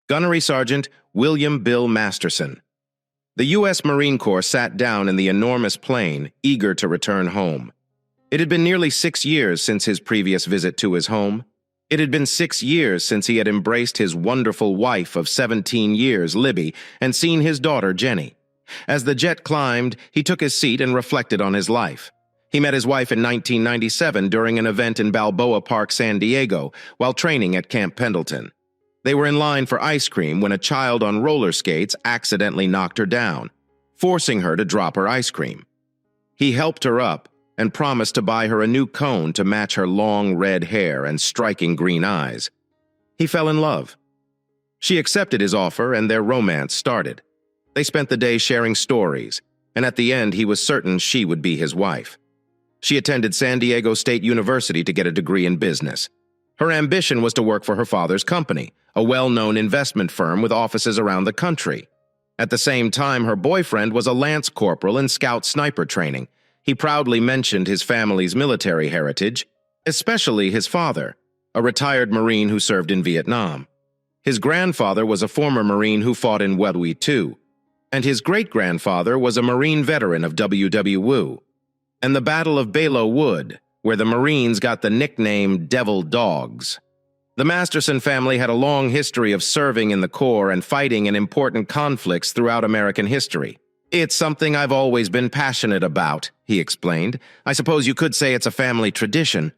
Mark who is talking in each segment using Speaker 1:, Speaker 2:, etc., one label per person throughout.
Speaker 1: Gunnery Sergeant William Bill Masterson. The U.S. Marine Corps sat down in the enormous plane, eager to return home. It had been nearly 6 years since his previous visit to his home. It had been 6 years since he had embraced his wonderful wife of 17 years, Libby, and seen his daughter, Jenny. As the jet climbed, he took his seat and reflected on his life. He met his wife in 1997 during an event in Balboa Park, San Diego, while training at Camp Pendleton. They were in line for ice cream when a child on roller skates accidentally knocked her down, forcing her to drop her ice cream. He helped her up and promised to buy her a new cone to match her long red hair and striking green eyes. He fell in love. She accepted his offer and their romance started. They spent the day sharing stories, and at the end he was certain she would be his wife. She attended San Diego State University to get a degree in business. Her ambition was to work for her father's company, a well-known investment firm with offices around the country. At the same time, her boyfriend was a lance corporal in scout sniper training. He proudly mentioned his family's military heritage, especially his father, a retired Marine who served in Vietnam. His grandfather was a former Marine who fought in World War II, and his great-grandfather was a Marine veteran of WW and the Battle of Balo Wood, where the Marines got the nickname Devil Dogs. The Masterson family had a long history of serving in the Corps and fighting in important conflicts throughout American history. "It's something I've always been passionate about," he explained. "I suppose you could say it's a family tradition."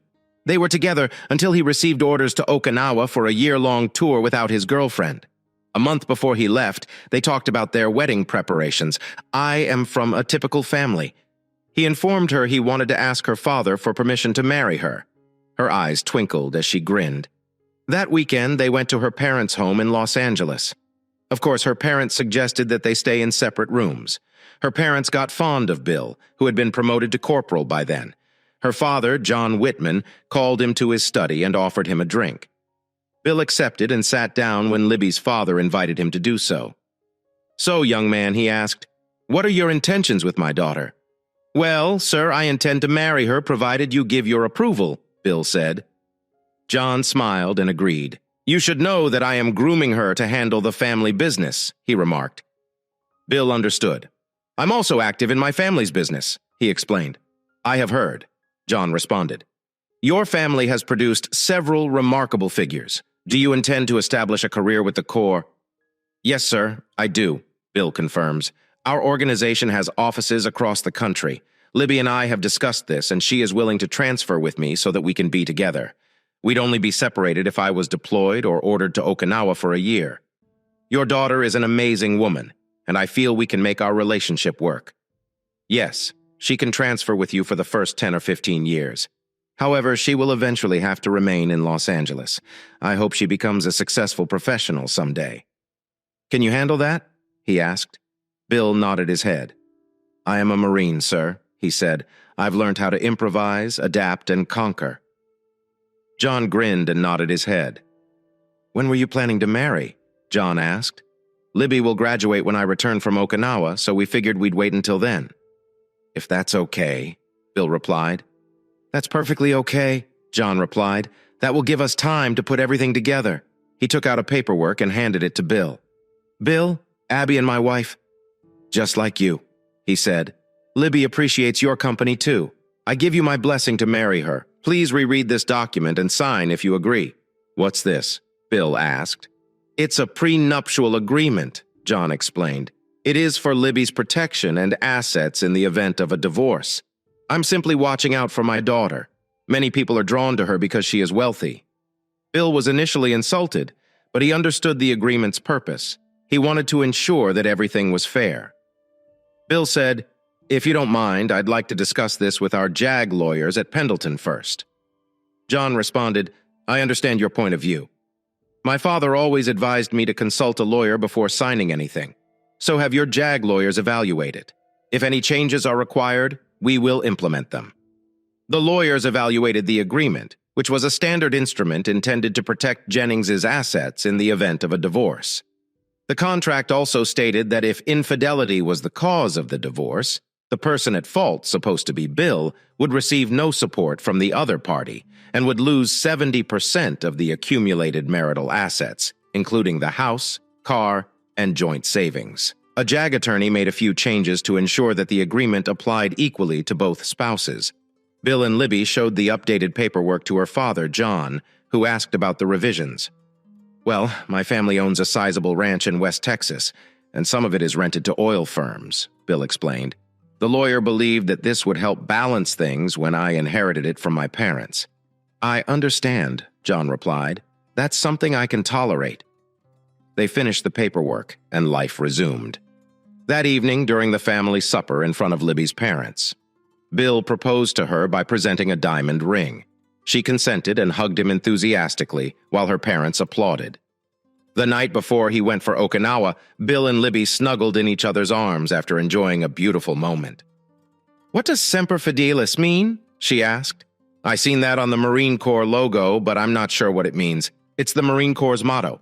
Speaker 1: They were together until he received orders to Okinawa for a year-long tour without his girlfriend. A month before he left, they talked about their wedding preparations. "I am from a typical family." He informed her he wanted to ask her father for permission to marry her. Her eyes twinkled as she grinned. That weekend, they went to her parents' home in Los Angeles. Of course, her parents suggested that they stay in separate rooms. Her parents got fond of Bill, who had been promoted to corporal by then. Her father, John Whitman, called him to his study and offered him a drink. Bill accepted and sat down when Libby's father invited him to do so. "So, young man," he asked, "what are your intentions with my daughter?" "Well, sir, I intend to marry her provided you give your approval," Bill said. John smiled and agreed. "You should know that I am grooming her to handle the family business," he remarked. Bill understood. "I'm also active in my family's business," he explained. "I have heard," John responded. "Your family has produced several remarkable figures. Do you intend to establish a career with the Corps?" "Yes, sir, I do," Bill confirms. "Our organization has offices across the country. Libby and I have discussed this, and she is willing to transfer with me so that we can be together. We'd only be separated if I was deployed or ordered to Okinawa for a year. Your daughter is an amazing woman, and I feel we can make our relationship work. Yes, she can transfer with you for the first 10 or 15 years. However, she will eventually have to remain in Los Angeles. I hope she becomes a successful professional someday." "Can you handle that?" he asked. Bill nodded his head. "I am a Marine, sir," he said. "I've learned how to improvise, adapt, and conquer." John grinned and nodded his head. "When were you planning to marry?" John asked. "Libby will graduate when I return from Okinawa, so we figured we'd wait until then." "If that's okay," Bill replied. "That's perfectly okay," John replied. "That will give us time to put everything together." He took out a paperwork and handed it to Bill. "Bill, Abby and my wife—" "Just like you," he said. "Libby appreciates your company too. I give you my blessing to marry her. Please reread this document and sign if you agree." "What's this?" Bill asked. "It's a prenuptial agreement," John explained. "It is for Libby's protection and assets in the event of a divorce. I'm simply watching out for my daughter. Many people are drawn to her because she is wealthy." Bill was initially insulted, but he understood the agreement's purpose. He wanted to ensure that everything was fair. Bill said, "If you don't mind, I'd like to discuss this with our JAG lawyers at Pendleton first." John responded, "I understand your point of view. My father always advised me to consult a lawyer before signing anything. So have your JAG lawyers evaluate it. If any changes are required, we will implement them." The lawyers evaluated the agreement, which was a standard instrument intended to protect Jennings's assets in the event of a divorce. The contract also stated that if infidelity was the cause of the divorce, the person at fault, supposed to be Bill, would receive no support from the other party and would lose 70% of the accumulated marital assets. including the house, car, and joint savings. A JAG attorney made a few changes to ensure that the agreement applied equally to both spouses. Bill and Libby showed the updated paperwork to her father, John, who asked about the revisions. "Well, my family owns a sizable ranch in West Texas, and some of it is rented to oil firms," Bill explained. "The lawyer believed that this would help balance things when I inherited it from my parents." "I understand," John replied. "That's something I can tolerate." They finished the paperwork, and life resumed. That evening, during the family supper in front of Libby's parents, Bill proposed to her by presenting a diamond ring. She consented and hugged him enthusiastically, while her parents applauded. The night before he went for Okinawa, Bill and Libby snuggled in each other's arms after enjoying a beautiful moment. "What does Semper Fidelis mean?" she asked. "I seen that on the Marine Corps logo, but I'm not sure what it means. It's the Marine Corps' motto."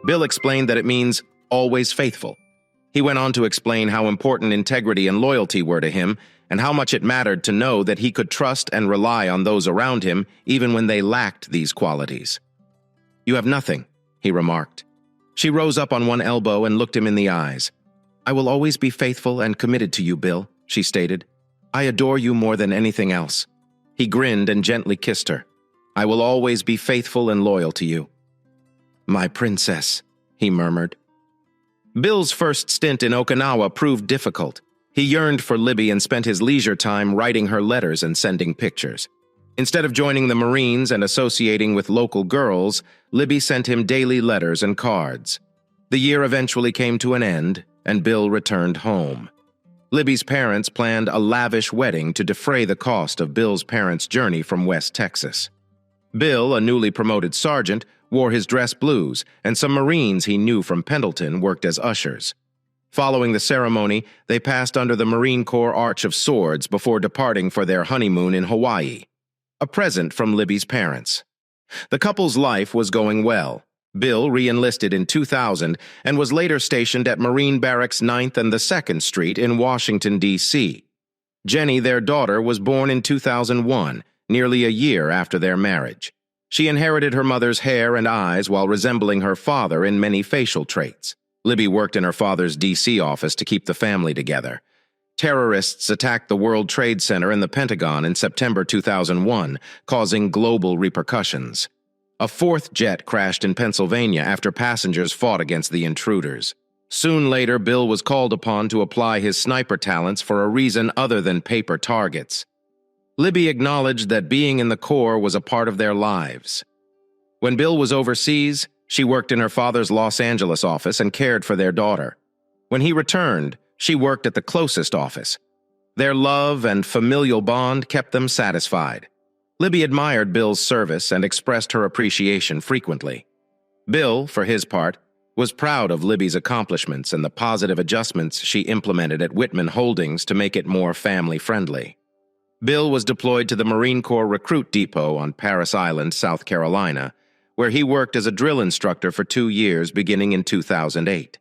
Speaker 1: Bill explained that it means always faithful. He went on to explain how important integrity and loyalty were to him, and how much it mattered to know that he could trust and rely on those around him even when they lacked these qualities. "You have nothing," he remarked. She rose up on one elbow and looked him in the eyes. "I will always be faithful and committed to you, Bill," she stated. "I adore you more than anything else." He grinned and gently kissed her. "I will always be faithful and loyal to you." "My princess," he murmured. Bill's first stint in Okinawa proved difficult. He yearned for Libby and spent his leisure time writing her letters and sending pictures. Instead of joining the Marines and associating with local girls, Libby sent him daily letters and cards. The year eventually came to an end, and Bill returned home. Libby's parents planned a lavish wedding to defray the cost of Bill's parents' journey from West Texas. Bill, a newly promoted sergeant, wore his dress blues, and some Marines he knew from Pendleton worked as ushers. Following the ceremony, they passed under the Marine Corps Arch of Swords before departing for their honeymoon in Hawaii, a present from Libby's parents. The couple's life was going well. Bill re-enlisted in 2000 and was later stationed at Marine Barracks 9th and the 2nd Street in Washington, D.C. Jenny, their daughter, was born in 2001, nearly a year after their marriage. She inherited her mother's hair and eyes while resembling her father in many facial traits. Libby worked in her father's D.C. office to keep the family together. Terrorists attacked the World Trade Center and the Pentagon in September 2001, causing global repercussions. A fourth jet crashed in Pennsylvania after passengers fought against the intruders. Soon later, Bill was called upon to apply his sniper talents for a reason other than paper targets. Libby acknowledged that being in the Corps was a part of their lives. When Bill was overseas, she worked in her father's Los Angeles office and cared for their daughter. When he returned, she worked at the closest office. Their love and familial bond kept them satisfied. Libby admired Bill's service and expressed her appreciation frequently. Bill, for his part, was proud of Libby's accomplishments and the positive adjustments she implemented at Whitman Holdings to make it more family-friendly. Bill was deployed to the Marine Corps Recruit Depot on Parris Island, South Carolina, where he worked as a drill instructor for 2 years beginning in 2008.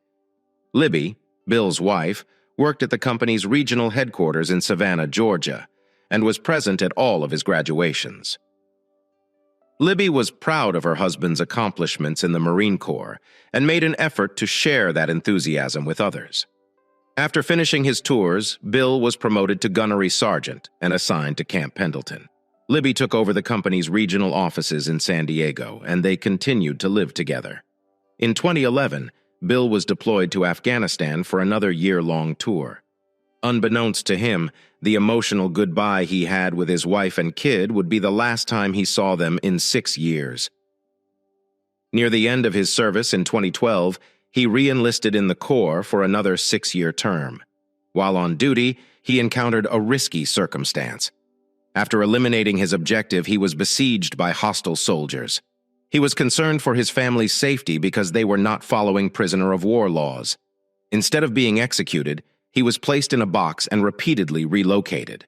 Speaker 1: Libby, Bill's wife, worked at the company's regional headquarters in Savannah, Georgia, and was present at all of his graduations. Libby was proud of her husband's accomplishments in the Marine Corps and made an effort to share that enthusiasm with others. After finishing his tours, Bill was promoted to gunnery sergeant and assigned to Camp Pendleton. Libby took over the company's regional offices in San Diego, and they continued to live together. In 2011, Bill was deployed to Afghanistan for another year-long tour. Unbeknownst to him, the emotional goodbye he had with his wife and kid would be the last time he saw them in 6 years. Near the end of his service in 2012, he re-enlisted in the Corps for another 6-year term. While on duty, he encountered a risky circumstance. After eliminating his objective, he was besieged by hostile soldiers. He was concerned for his family's safety because they were not following prisoner of war laws. Instead of being executed, he was placed in a box and repeatedly relocated.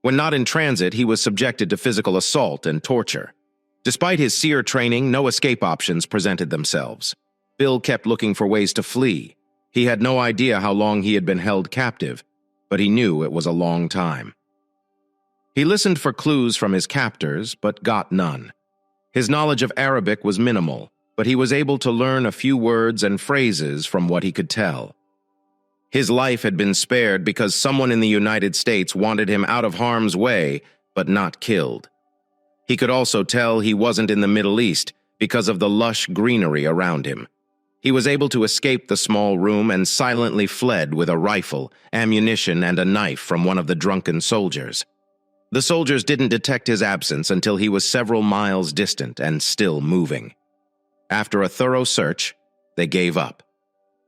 Speaker 1: When not in transit, he was subjected to physical assault and torture. Despite his SEER training, no escape options presented themselves. Bill kept looking for ways to flee. He had no idea how long he had been held captive, but he knew it was a long time. He listened for clues from his captors, but got none. His knowledge of Arabic was minimal, but he was able to learn a few words and phrases from what he could tell. His life had been spared because someone in the United States wanted him out of harm's way, but not killed. He could also tell he wasn't in the Middle East because of the lush greenery around him. He was able to escape the small room and silently fled with a rifle, ammunition, and a knife from one of the drunken soldiers. The soldiers didn't detect his absence until he was several miles distant and still moving. After a thorough search, they gave up.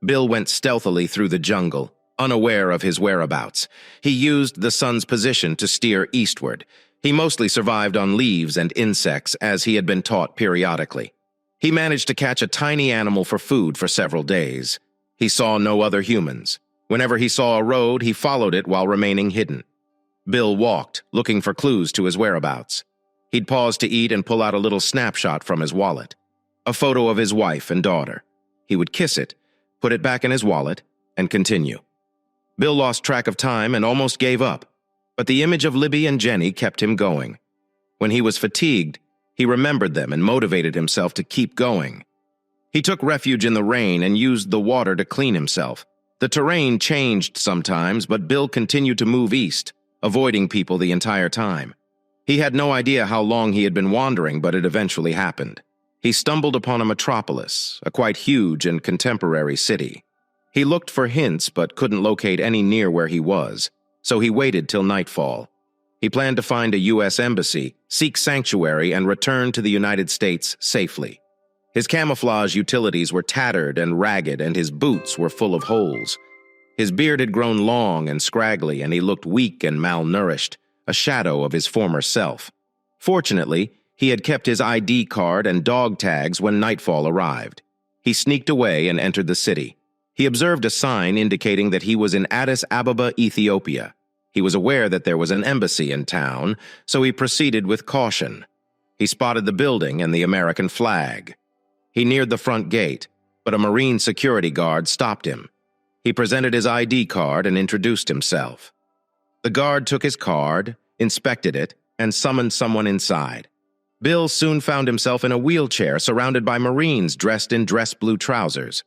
Speaker 1: Bill went stealthily through the jungle, unaware of his whereabouts. He used the sun's position to steer eastward. He mostly survived on leaves and insects, as he had been taught periodically. He managed to catch a tiny animal for food for several days. He saw no other humans. Whenever he saw a road, he followed it while remaining hidden. Bill walked, looking for clues to his whereabouts. He'd pause to eat and pull out a little snapshot from his wallet. A photo of his wife and daughter. He would kiss it, put it back in his wallet, and continue. Bill lost track of time and almost gave up, but the image of Libby and Jenny kept him going. When he was fatigued, he remembered them and motivated himself to keep going. He took refuge in the rain and used the water to clean himself. The terrain changed sometimes, but Bill continued to move east, avoiding people the entire time. He had no idea how long he had been wandering, but it eventually happened. He stumbled upon a metropolis, a quite huge and contemporary city. He looked for hints but couldn't locate any near where he was, so he waited till nightfall. He planned to find a U.S. embassy, seek sanctuary, and return to the United States safely. His camouflage utilities were tattered and ragged, and his boots were full of holes. His beard had grown long and scraggly, and he looked weak and malnourished, a shadow of his former self. Fortunately, he had kept his ID card and dog tags when nightfall arrived. He sneaked away and entered the city. He observed a sign indicating that he was in Addis Ababa, Ethiopia. He was aware that there was an embassy in town, so he proceeded with caution. He spotted the building and the American flag. He neared the front gate, but a Marine security guard stopped him. He presented his ID card and introduced himself. The guard took his card, inspected it, and summoned someone inside. Bill soon found himself in a wheelchair surrounded by Marines dressed in dress blue trousers.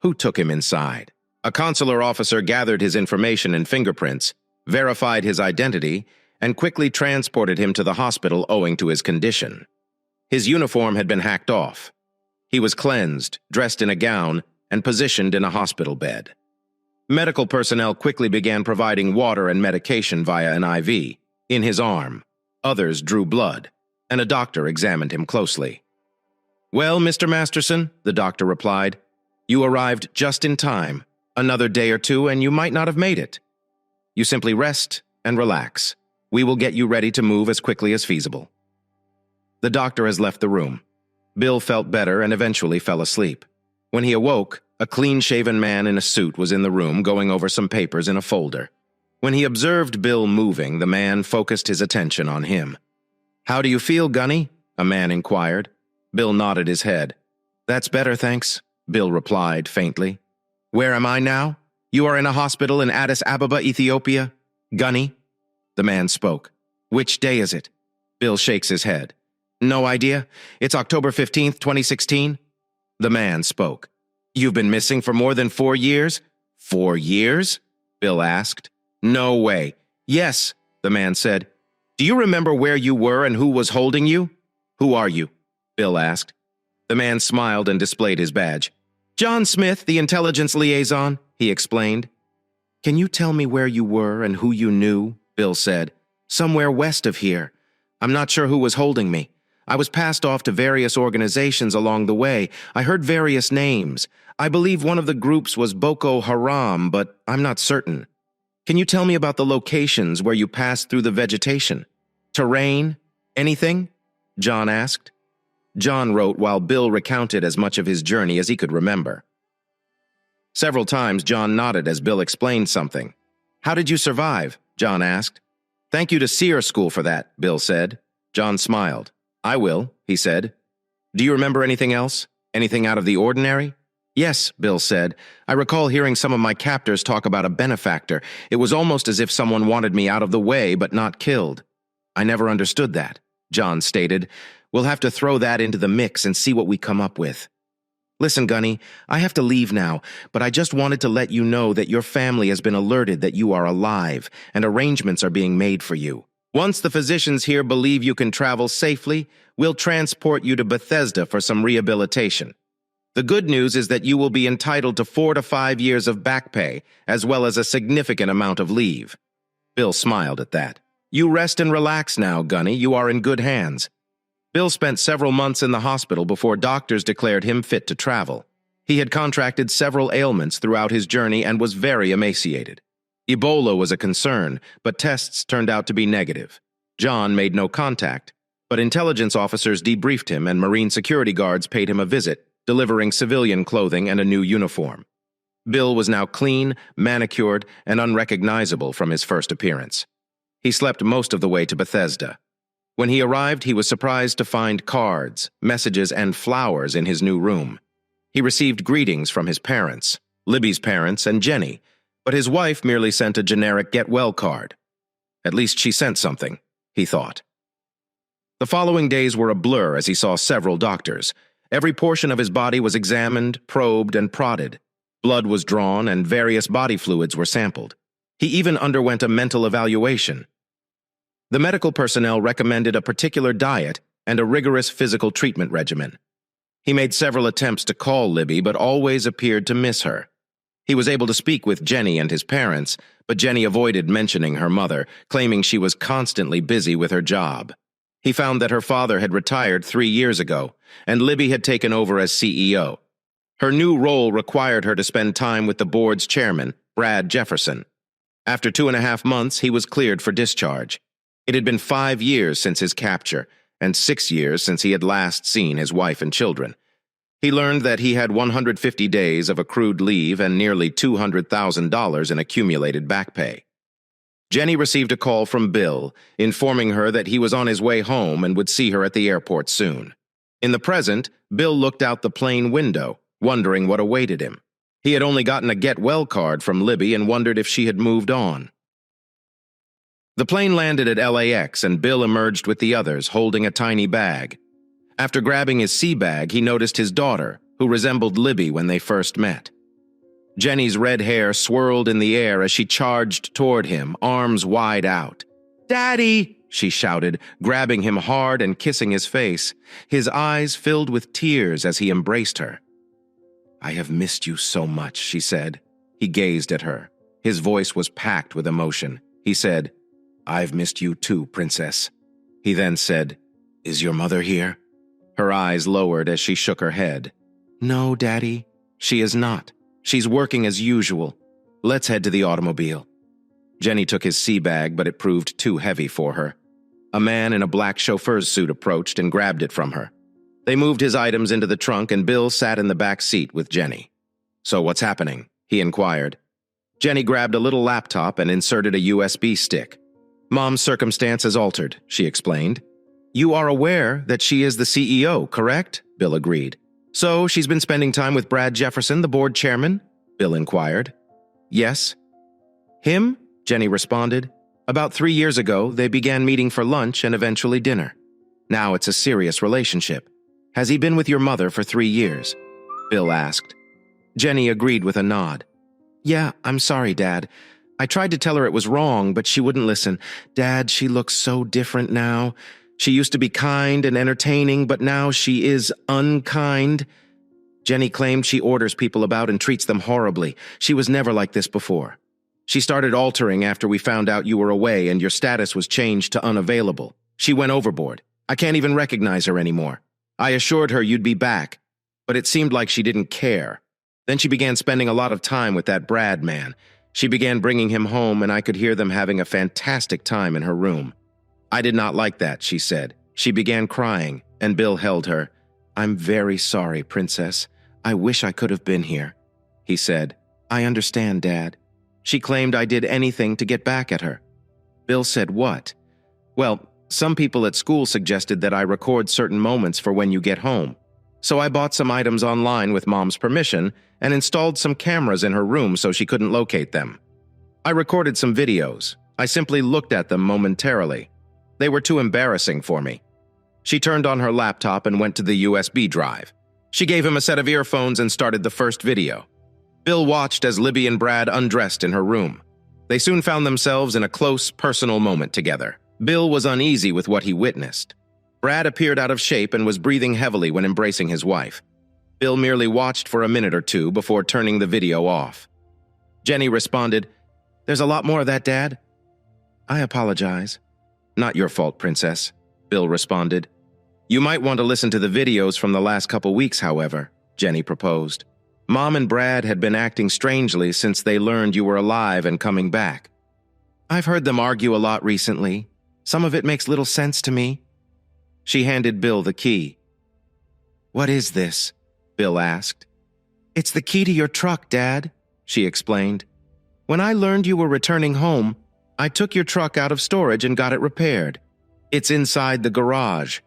Speaker 1: Who took him inside? A consular officer gathered his information and fingerprints, verified his identity, and quickly transported him to the hospital owing to his condition. His uniform had been hacked off. He was cleansed, dressed in a gown, and positioned in a hospital bed. Medical personnel quickly began providing water and medication via an IV in his arm. Others drew blood, and a doctor examined him closely. "Well, Mr. Masterson," the doctor replied, "you arrived just in time. Another day or two and you might not have made it. You simply rest and relax. We will get you ready to move as quickly as feasible." The doctor has left the room. Bill felt better and eventually fell asleep. When he awoke, a clean-shaven man in a suit was in the room going over some papers in a folder. When he observed Bill moving, the man focused his attention on him. "How do you feel, Gunny?" a man inquired. Bill nodded his head. "That's better, thanks," Bill replied faintly. "Where am I now? You are in a hospital in Addis Ababa, Ethiopia. Gunny?" The man spoke. "Which day is it?" Bill shakes his head. "No idea. It's October 15th, 2016. The man spoke. "You've been missing for more than 4 years?" "4 years?" Bill asked. "No way." "Yes," the man said. "Do you remember where you were and who was holding you?" "Who are you?" Bill asked. The man smiled and displayed his badge. "John Smith, the intelligence liaison," he explained. "Can you tell me where you were and who you knew?" Bill said. "Somewhere west of here. I'm not sure who was holding me. I was passed off to various organizations along the way. I heard various names. I believe one of the groups was Boko Haram, but I'm not certain. Can you tell me about the locations where you passed through the vegetation? Terrain? Anything?" John asked. John wrote while Bill recounted as much of his journey as he could remember. Several times John nodded as Bill explained something. "How did you survive?" John asked. "Thank you to SEER School for that," Bill said. John smiled. "I will," he said. "Do you remember anything else? Anything out of the ordinary?" "Yes," Bill said. "I recall hearing some of my captors talk about a benefactor. It was almost as if someone wanted me out of the way but not killed." "I never understood that," John stated. "We'll have to throw that into the mix and see what we come up with." Listen, Gunny, I have to leave now, but I just wanted to let you know that your family has been alerted that you are alive, and arrangements are being made for you. Once the physicians here believe you can travel safely, we'll transport you to Bethesda for some rehabilitation. The good news is that you will be entitled to 4 to 5 years of back pay, as well as a significant amount of leave. Bill smiled at that. You rest and relax now, Gunny. You are in good hands. Bill spent several months in the hospital before doctors declared him fit to travel. He had contracted several ailments throughout his journey and was very emaciated. Ebola was a concern, but tests turned out to be negative. John made no contact, but intelligence officers debriefed him and Marine security guards paid him a visit, delivering civilian clothing and a new uniform. Bill was now clean, manicured, and unrecognizable from his first appearance. He slept most of the way to Bethesda. When he arrived, he was surprised to find cards, messages, and flowers in his new room. He received greetings from his parents, Libby's parents, and Jenny, but his wife merely sent a generic get-well card. At least she sent something, he thought. The following days were a blur as he saw several doctors. Every portion of his body was examined, probed, and prodded. Blood was drawn, and various body fluids were sampled. He even underwent a mental evaluation. The medical personnel recommended a particular diet and a rigorous physical treatment regimen. He made several attempts to call Libby, but always appeared to miss her. He was able to speak with Jenny and his parents, but Jenny avoided mentioning her mother, claiming she was constantly busy with her job. He found that her father had retired 3 years ago, and Libby had taken over as CEO. Her new role required her to spend time with the board's chairman, Brad Jefferson. After 2.5 months, he was cleared for discharge. It had been 5 years since his capture, and 6 years since he had last seen his wife and children. He learned that he had 150 days of accrued leave and nearly $200,000 in accumulated back pay. Jenny received a call from Bill, informing her that he was on his way home and would see her at the airport soon. In the present, Bill looked out the plane window, wondering what awaited him. He had only gotten a get-well card from Libby and wondered if she had moved on. The plane landed at LAX and Bill emerged with the others, holding a tiny bag. After grabbing his sea bag, he noticed his daughter, who resembled Libby when they first met. Jenny's red hair swirled in the air as she charged toward him, arms wide out. "Daddy!" she shouted, grabbing him hard and kissing his face. His eyes filled with tears as he embraced her. "I have missed you so much," she said. He gazed at her. His voice was packed with emotion. He said, "I've missed you too, Princess." He then said, "Is your mother here?" Her eyes lowered as she shook her head. "No, Daddy, she is not. She's working as usual. Let's head to the automobile." Jenny took his sea bag, but it proved too heavy for her. A man in a black chauffeur's suit approached and grabbed it from her. They moved his items into the trunk and Bill sat in the back seat with Jenny. "So what's happening?" he inquired. Jenny grabbed a little laptop and inserted a USB stick. "Mom's circumstance has altered," she explained. "You are aware that she is the CEO, correct?" Bill agreed. "So she's been spending time with Brad Jefferson, the board chairman?" Bill inquired. "Yes." "Him?" Jenny responded. "About 3 years ago, they began meeting for lunch and eventually dinner. Now it's a serious relationship. Has he been with your mother for 3 years?" Bill asked. Jenny agreed with a nod. "Yeah, I'm sorry, Dad. I tried to tell her it was wrong, but she wouldn't listen. Dad, she looks so different now. She used to be kind and entertaining, but now she is unkind." Jenny claimed she orders people about and treats them horribly. She was never like this before. "She started altering after we found out you were away and your status was changed to unavailable. She went overboard. I can't even recognize her anymore. I assured her you'd be back, but it seemed like she didn't care. Then she began spending a lot of time with that Brad man. She began bringing him home and I could hear them having a fantastic time in her room. I did not like that," she said. She began crying, and Bill held her. "I'm very sorry, Princess. I wish I could have been here." He said, "I understand, Dad." She claimed I did anything to get back at her. Bill said, "What?" "Well, some people at school suggested that I record certain moments for when you get home. So I bought some items online with Mom's permission and installed some cameras in her room so she couldn't locate them. I recorded some videos. I simply looked at them momentarily. They were too embarrassing for me." She turned on her laptop and went to the USB drive. She gave him a set of earphones and started the first video. Bill watched as Libby and Brad undressed in her room. They soon found themselves in a close, personal moment together. Bill was uneasy with what he witnessed. Brad appeared out of shape and was breathing heavily when embracing his wife. Bill merely watched for a minute or two before turning the video off. Jenny responded, "There's a lot more of that, Dad." "I apologize." "Not your fault, Princess," Bill responded. "You might want to listen to the videos from the last couple weeks, however," Jenny proposed. "Mom and Brad had been acting strangely since they learned you were alive and coming back. I've heard them argue a lot recently. Some of it makes little sense to me." She handed Bill the key. "What is this?" Bill asked. "It's the key to your truck, Dad," she explained. "When I learned you were returning home, I took your truck out of storage and got it repaired. It's inside the garage."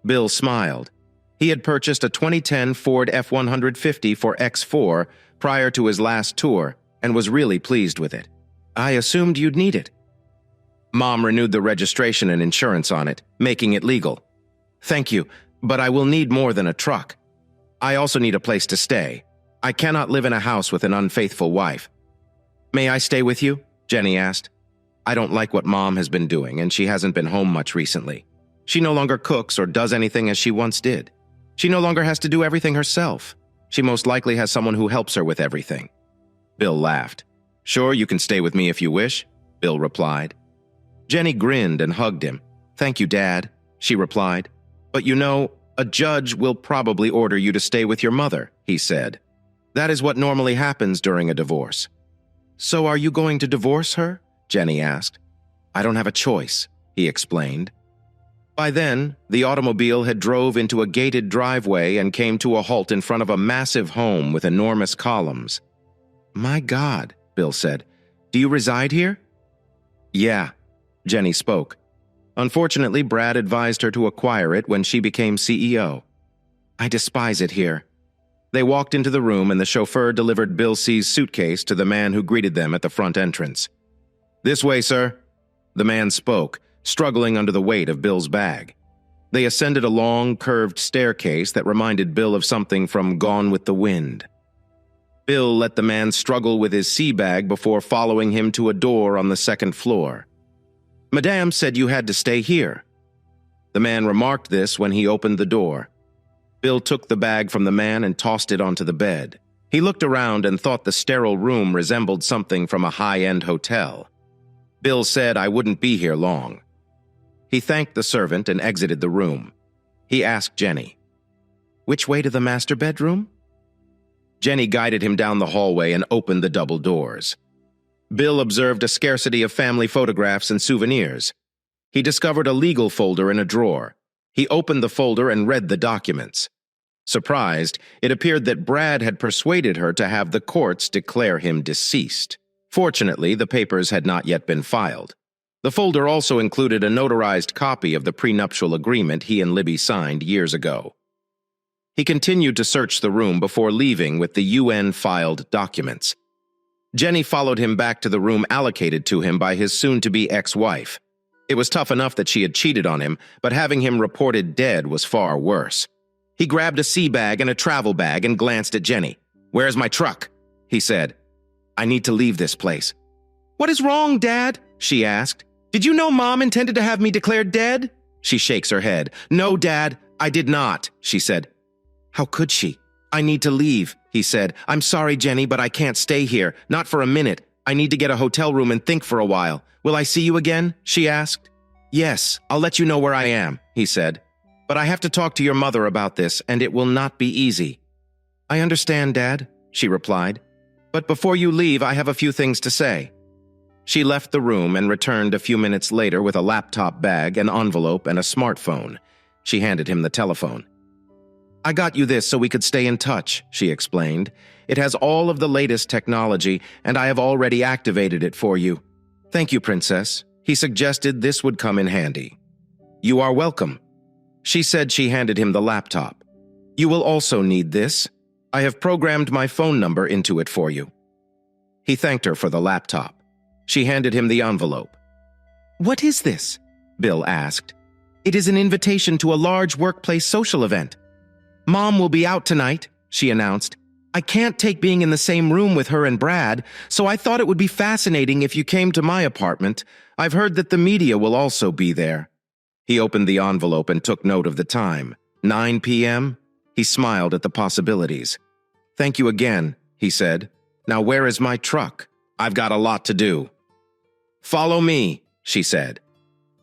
Speaker 1: Bill smiled. He had purchased a 2010 Ford F-150 for X4 prior to his last tour and was really pleased with it. "I assumed you'd need it." Mom renewed the registration and insurance on it, making it legal. "Thank you, but I will need more than a truck. I also need a place to stay. I cannot live in a house with an unfaithful wife." "May I stay with you?" Jenny asked. "I don't like what Mom has been doing, and she hasn't been home much recently. She no longer cooks or does anything as she once did. She no longer has to do everything herself. She most likely has someone who helps her with everything." Bill laughed. "Sure, you can stay with me if you wish," Bill replied. Jenny grinned and hugged him. "Thank you, Dad," she replied. "But you know, a judge will probably order you to stay with your mother," he said. "That is what normally happens during a divorce." "So are you going to divorce her?" Jenny asked. "I don't have a choice," he explained. By then, the automobile had drove into a gated driveway and came to a halt in front of a massive home with enormous columns. "My God," Bill said. "Do you reside here?" "Yeah," Jenny spoke. "Unfortunately, Brad advised her to acquire it when she became CEO. I despise it here." They walked into the room and the chauffeur delivered Bill C's suitcase to the man who greeted them at the front entrance. "This way, sir." The man spoke, struggling under the weight of Bill's bag. They ascended a long, curved staircase that reminded Bill of something from Gone with the Wind. Bill let the man struggle with his sea bag before following him to a door on the second floor. "Madame said you had to stay here." The man remarked this when he opened the door. Bill took the bag from the man and tossed it onto the bed. He looked around and thought the sterile room resembled something from a high-end hotel. Bill said, "I wouldn't be here long." He thanked the servant and exited the room. He asked Jenny, "Which way to the master bedroom?" Jenny guided him down the hallway and opened the double doors. Bill observed a scarcity of family photographs and souvenirs. He discovered a legal folder in a drawer. He opened the folder and read the documents. Surprised, it appeared that Brad had persuaded her to have the courts declare him deceased. Fortunately, the papers had not yet been filed. The folder also included a notarized copy of the prenuptial agreement he and Libby signed years ago. He continued to search the room before leaving with the UN-filed documents. Jenny followed him back to the room allocated to him by his soon-to-be ex-wife. It was tough enough that she had cheated on him, but having him reported dead was far worse. He grabbed a sea bag and a travel bag and glanced at Jenny. "Where's my truck?" he said. "I need to leave this place." "What is wrong, Dad?" she asked. "Did you know Mom intended to have me declared dead?" She shakes her head. "No, Dad, I did not," she said. "How could she?" "I need to leave," he said. "I'm sorry, Jenny, but I can't stay here. Not for a minute. I need to get a hotel room and think for a while. Will I see you again?" she asked. "Yes, I'll let you know where I am," he said. "But I have to talk to your mother about this, and it will not be easy." "I understand, Dad," she replied. "But before you leave, I have a few things to say." She left the room and returned a few minutes later with a laptop bag, an envelope, and a smartphone. She handed him the telephone. "I got you this so we could stay in touch," she explained. "It has all of the latest technology, and I have already activated it for you." "Thank you, Princess." He suggested this would come in handy. "You are welcome." She said she handed him the laptop. "You will also need this. I have programmed my phone number into it for you." He thanked her for the laptop. She handed him the envelope. "What is this?" Bill asked. "It is an invitation to a large workplace social event." "Mom will be out tonight," she announced. "I can't take being in the same room with her and Brad, so I thought it would be fascinating if you came to my apartment. I've heard that the media will also be there." He opened the envelope and took note of the time. 9 p.m.? He smiled at the possibilities. "Thank you again," he said. "Now where is my truck? I've got a lot to do." "Follow me," she said.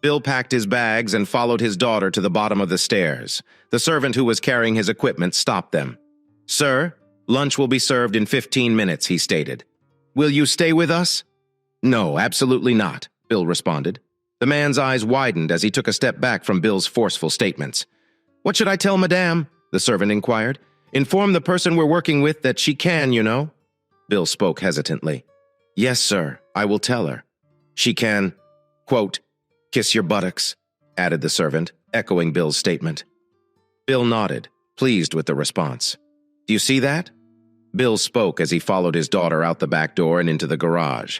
Speaker 1: Bill packed his bags and followed his daughter to the bottom of the stairs. The servant who was carrying his equipment stopped them. "Sir, lunch will be served in 15 minutes, he stated. "Will you stay with us?" "No, absolutely not," Bill responded. The man's eyes widened as he took a step back from Bill's forceful statements. "What should I tell Madame?" the servant inquired. "Inform the person we're working with that she can, you know." Bill spoke hesitantly. "Yes, sir, I will tell her. She can, quote, kiss your buttocks," added the servant, echoing Bill's statement. Bill nodded, pleased with the response. "Do you see that?" Bill spoke as he followed his daughter out the back door and into the garage.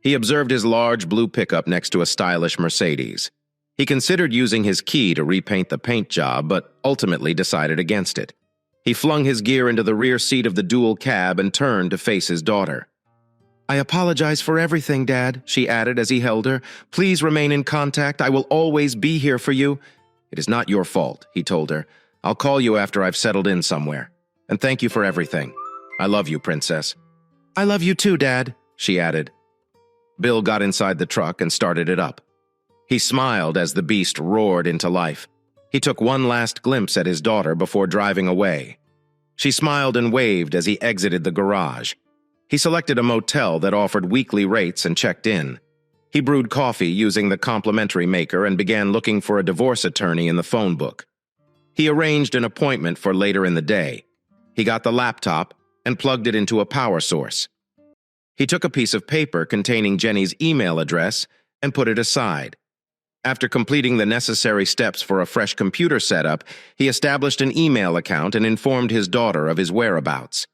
Speaker 1: He observed his large blue pickup next to a stylish Mercedes. He considered using his key to repaint the paint job, but ultimately decided against it. He flung his gear into the rear seat of the dual cab and turned to face his daughter. "I apologize for everything, Dad," she added as he held her. "Please remain in contact. I will always be here for you." "It is not your fault," he told her. "I'll call you after I've settled in somewhere. And thank you for everything. I love you, Princess." "I love you too, Dad," she added. Bill got inside the truck and started it up. He smiled as the beast roared into life. He took one last glimpse at his daughter before driving away. She smiled and waved as he exited the garage. He selected a motel that offered weekly rates and checked in. He brewed coffee using the complimentary maker and began looking for a divorce attorney in the phone book. He arranged an appointment for later in the day. He got the laptop and plugged it into a power source. He took a piece of paper containing Jenny's email address and put it aside. After completing the necessary steps for a fresh computer setup, he established an email account and informed his daughter of his whereabouts.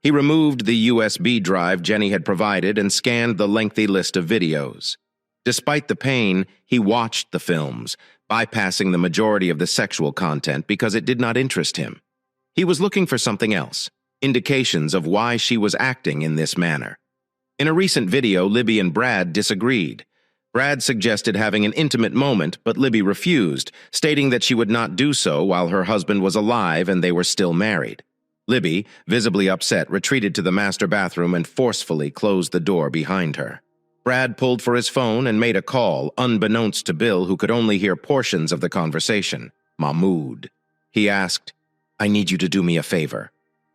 Speaker 1: He removed the USB drive Jenny had provided and scanned the lengthy list of videos. Despite the pain, he watched the films, bypassing the majority of the sexual content because it did not interest him. He was looking for something else, indications of why she was acting in this manner. In a recent video, Libby and Brad disagreed. Brad suggested having an intimate moment, but Libby refused, stating that she would not do so while her husband was alive and they were still married. Libby, visibly upset, retreated to the master bathroom and forcefully closed the door behind her. Brad pulled for his phone and made a call, unbeknownst to Bill, who could only hear portions of the conversation. Mahmoud. He asked, "I need you to do me a favor.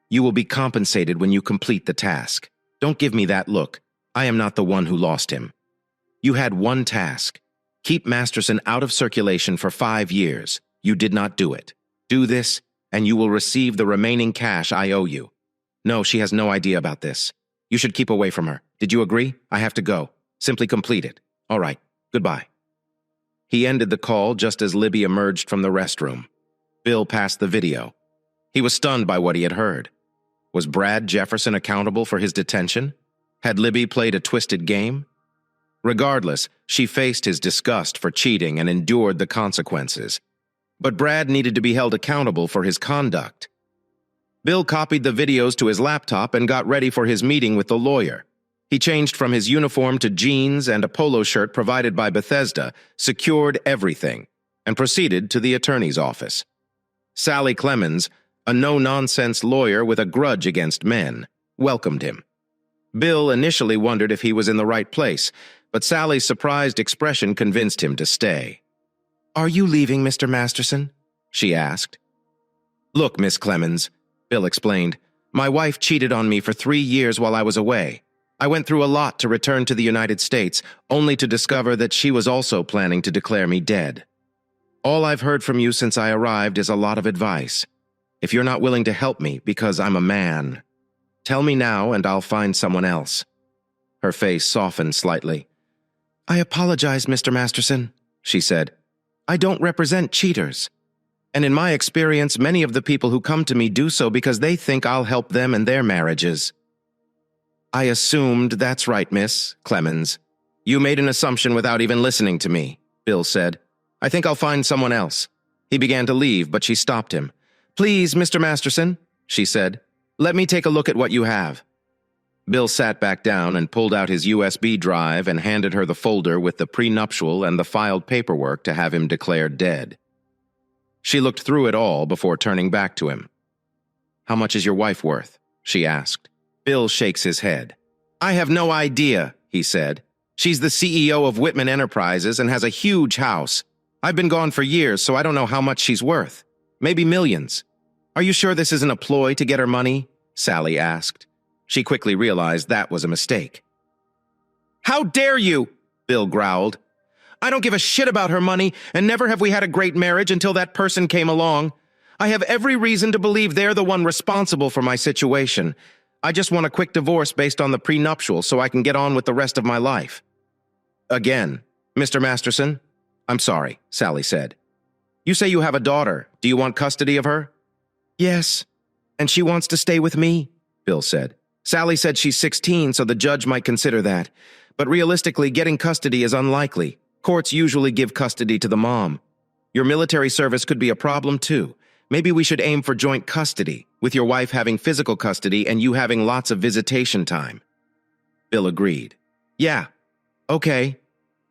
Speaker 1: You will be compensated when you complete the task. Don't give me that look. I am not the one who lost him. You had one task. Keep Masterson out of circulation for 5 years. You did not do it. Do this, and you will receive the remaining cash I owe you. No, she has no idea about this. You should keep away from her. Did you agree? I have to go. Simply complete it. All right. Goodbye." He ended the call just as Libby emerged from the restroom. Bill passed the video. He was stunned by what he had heard. Was Brad Jefferson accountable for his detention? Had Libby played a twisted game? Regardless, she faced his disgust for cheating and endured the consequences. But Brad needed to be held accountable for his conduct. Bill copied the videos to his laptop and got ready for his meeting with the lawyer. He changed from his uniform to jeans and a polo shirt provided by Bethesda, secured everything, and proceeded to the attorney's office. Sally Clemens, a no-nonsense lawyer with a grudge against men, welcomed him. Bill initially wondered if he was in the right place, but Sally's surprised expression convinced him to stay. "Are you leaving, Mr. Masterson?" she asked. "Look, Miss Clemens," Bill explained, "my wife cheated on me for 3 years while I was away. I went through a lot to return to the United States, only to discover that she was also planning to declare me dead. All I've heard from you since I arrived is a lot of advice. If you're not willing to help me because I'm a man, tell me now and I'll find someone else." Her face softened slightly. "I apologize, Mr. Masterson," she said. "I don't represent cheaters. And in my experience, many of the people who come to me do so because they think I'll help them in their marriages." "I assumed that's right, Miss Clemens. You made an assumption without even listening to me," Bill said. "I think I'll find someone else." He began to leave, but she stopped him. "Please, Mr. Masterson," she said, "let me take a look at what you have." Bill sat back down and pulled out his USB drive and handed her the folder with the prenuptial and the filed paperwork to have him declared dead. She looked through it all before turning back to him. "How much is your wife worth?" she asked. Bill shakes his head. "I have no idea," he said. "She's the CEO of Whitman Enterprises and has a huge house. I've been gone for years, so I don't know how much she's worth. Maybe millions." "Are you sure this isn't a ploy to get her money?" Sally asked. She quickly realized that was a mistake. "How dare you?" Bill growled. "I don't give a shit about her money, and never have we had a great marriage until that person came along. I have every reason to believe they're the one responsible for my situation. I just want a quick divorce based on the prenuptial so I can get on with the rest of my life." "Again, Mr. Masterson?" "I'm sorry," Sally said. "You say you have a daughter. Do you want custody of her?" "Yes, and she wants to stay with me," Bill said. "Sally said she's 16, so the judge might consider that. But realistically, getting custody is unlikely. Courts usually give custody to the mom. Your military service could be a problem, too. Maybe we should aim for joint custody, with your wife having physical custody and you having lots of visitation time." Bill agreed. "Yeah, okay."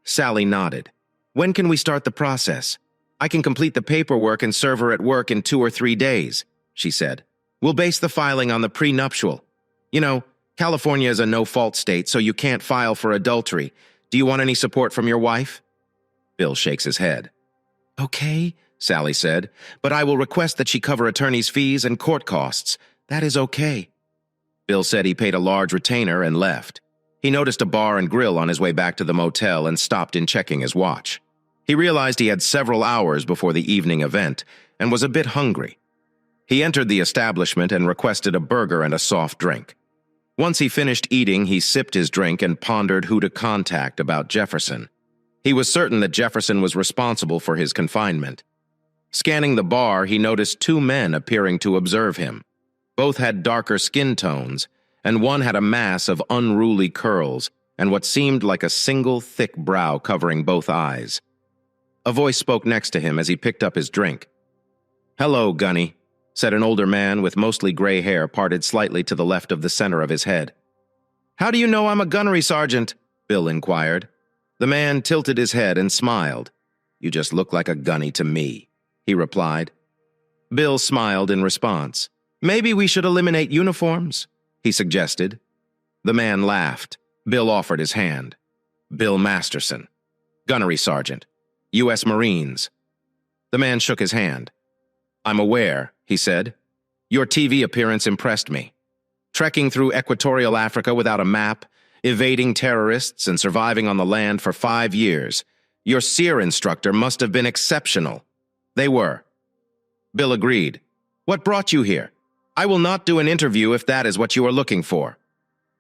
Speaker 1: Sally nodded. "When can we start the process? I can complete the paperwork and serve her at work in 2 or 3 days," she said. "We'll base the filing on the prenuptial. You know, California is a no-fault state, so you can't file for adultery. Do you want any support from your wife?" Bill shakes his head. "Okay," Sally said, "but I will request that she cover attorney's fees and court costs. That is okay." Bill said he paid a large retainer and left. He noticed a bar and grill on his way back to the motel and stopped in checking his watch. He realized he had several hours before the evening event and was a bit hungry. He entered the establishment and requested a burger and a soft drink. Once he finished eating, he sipped his drink and pondered who to contact about Jefferson. He was certain that Jefferson was responsible for his confinement. Scanning the bar, he noticed 2 men appearing to observe him. Both had darker skin tones, and one had a mass of unruly curls and what seemed like a single thick brow covering both eyes. A voice spoke next to him as he picked up his drink. "Hello, Gunny," said an older man with mostly gray hair parted slightly to the left of the center of his head. "How do you know I'm a gunnery sergeant?" Bill inquired. The man tilted his head and smiled. "You just look like a gunny to me," he replied. Bill smiled in response. "Maybe we should eliminate uniforms," he suggested. The man laughed. Bill offered his hand. "Bill Masterson, gunnery sergeant, U.S. Marines." The man shook his hand. "I'm aware," he said. "Your TV appearance impressed me. Trekking through equatorial Africa without a map, evading terrorists, and surviving on the land for 5 years. Your SEER instructor must have been exceptional." They were. Bill agreed. "What brought you here? I will not do an interview if that is what you are looking for."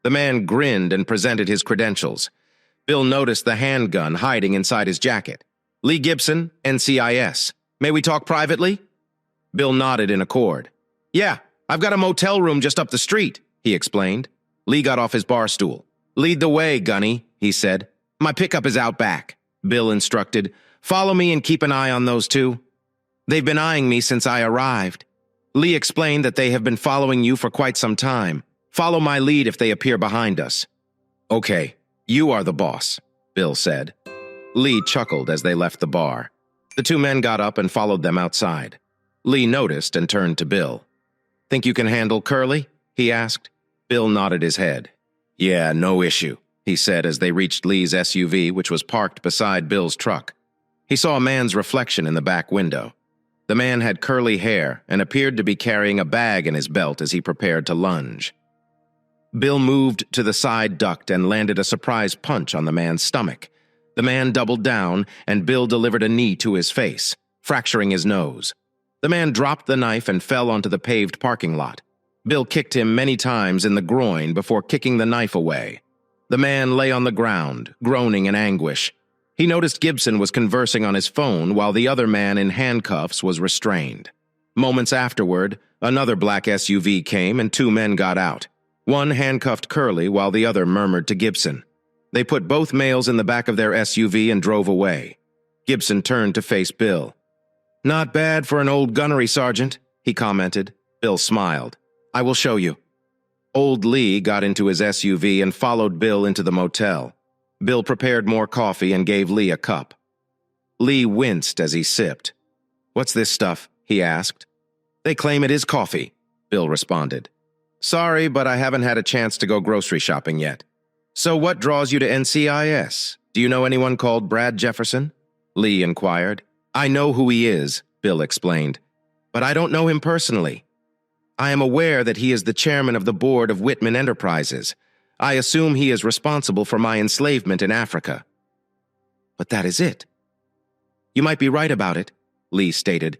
Speaker 1: The man grinned and presented his credentials. Bill noticed the handgun hiding inside his jacket. "Lee Gibson, NCIS. May we talk privately?" Bill nodded in accord. "Yeah, I've got a motel room just up the street," he explained. Lee got off his bar stool. "Lead the way, Gunny," he said. "My pickup is out back," Bill instructed. "Follow me and keep an eye on those 2. They've been eyeing me since I arrived." Lee explained that they have been following you for quite some time. "Follow my lead if they appear behind us." "Okay, you are the boss," Bill said. Lee chuckled as they left the bar. The 2 men got up and followed them outside. Lee noticed and turned to Bill. "Think you can handle Curly?" he asked. Bill nodded his head. "Yeah, no issue," he said as they reached Lee's SUV, which was parked beside Bill's truck. He saw a man's reflection in the back window. The man had curly hair and appeared to be carrying a bag in his belt as he prepared to lunge. Bill moved to the side duct and landed a surprise punch on the man's stomach. The man doubled down, and Bill delivered a knee to his face, fracturing his nose. The man dropped the knife and fell onto the paved parking lot. Bill kicked him many times in the groin before kicking the knife away. The man lay on the ground, groaning in anguish. He noticed Gibson was conversing on his phone while the other man in handcuffs was restrained. Moments afterward, another black SUV came and 2 men got out. One handcuffed Curly while the other murmured to Gibson. They put both males in the back of their SUV and drove away. Gibson turned to face Bill. "Not bad for an old gunnery sergeant," he commented. Bill smiled. "I will show you." Old Lee got into his SUV and followed Bill into the motel. Bill prepared more coffee and gave Lee a cup. Lee winced as he sipped. "What's this stuff?" he asked. "They claim it is coffee," Bill responded. "Sorry, but I haven't had a chance to go grocery shopping yet." "So what draws you to NCIS? Do you know anyone called Brad Jefferson?" Lee inquired. "I know who he is," Bill explained, "but I don't know him personally. I am aware that he is the chairman of the board of Whitman Enterprises. I assume he is responsible for my enslavement in Africa." "But that is it." "You might be right about it," Lee stated.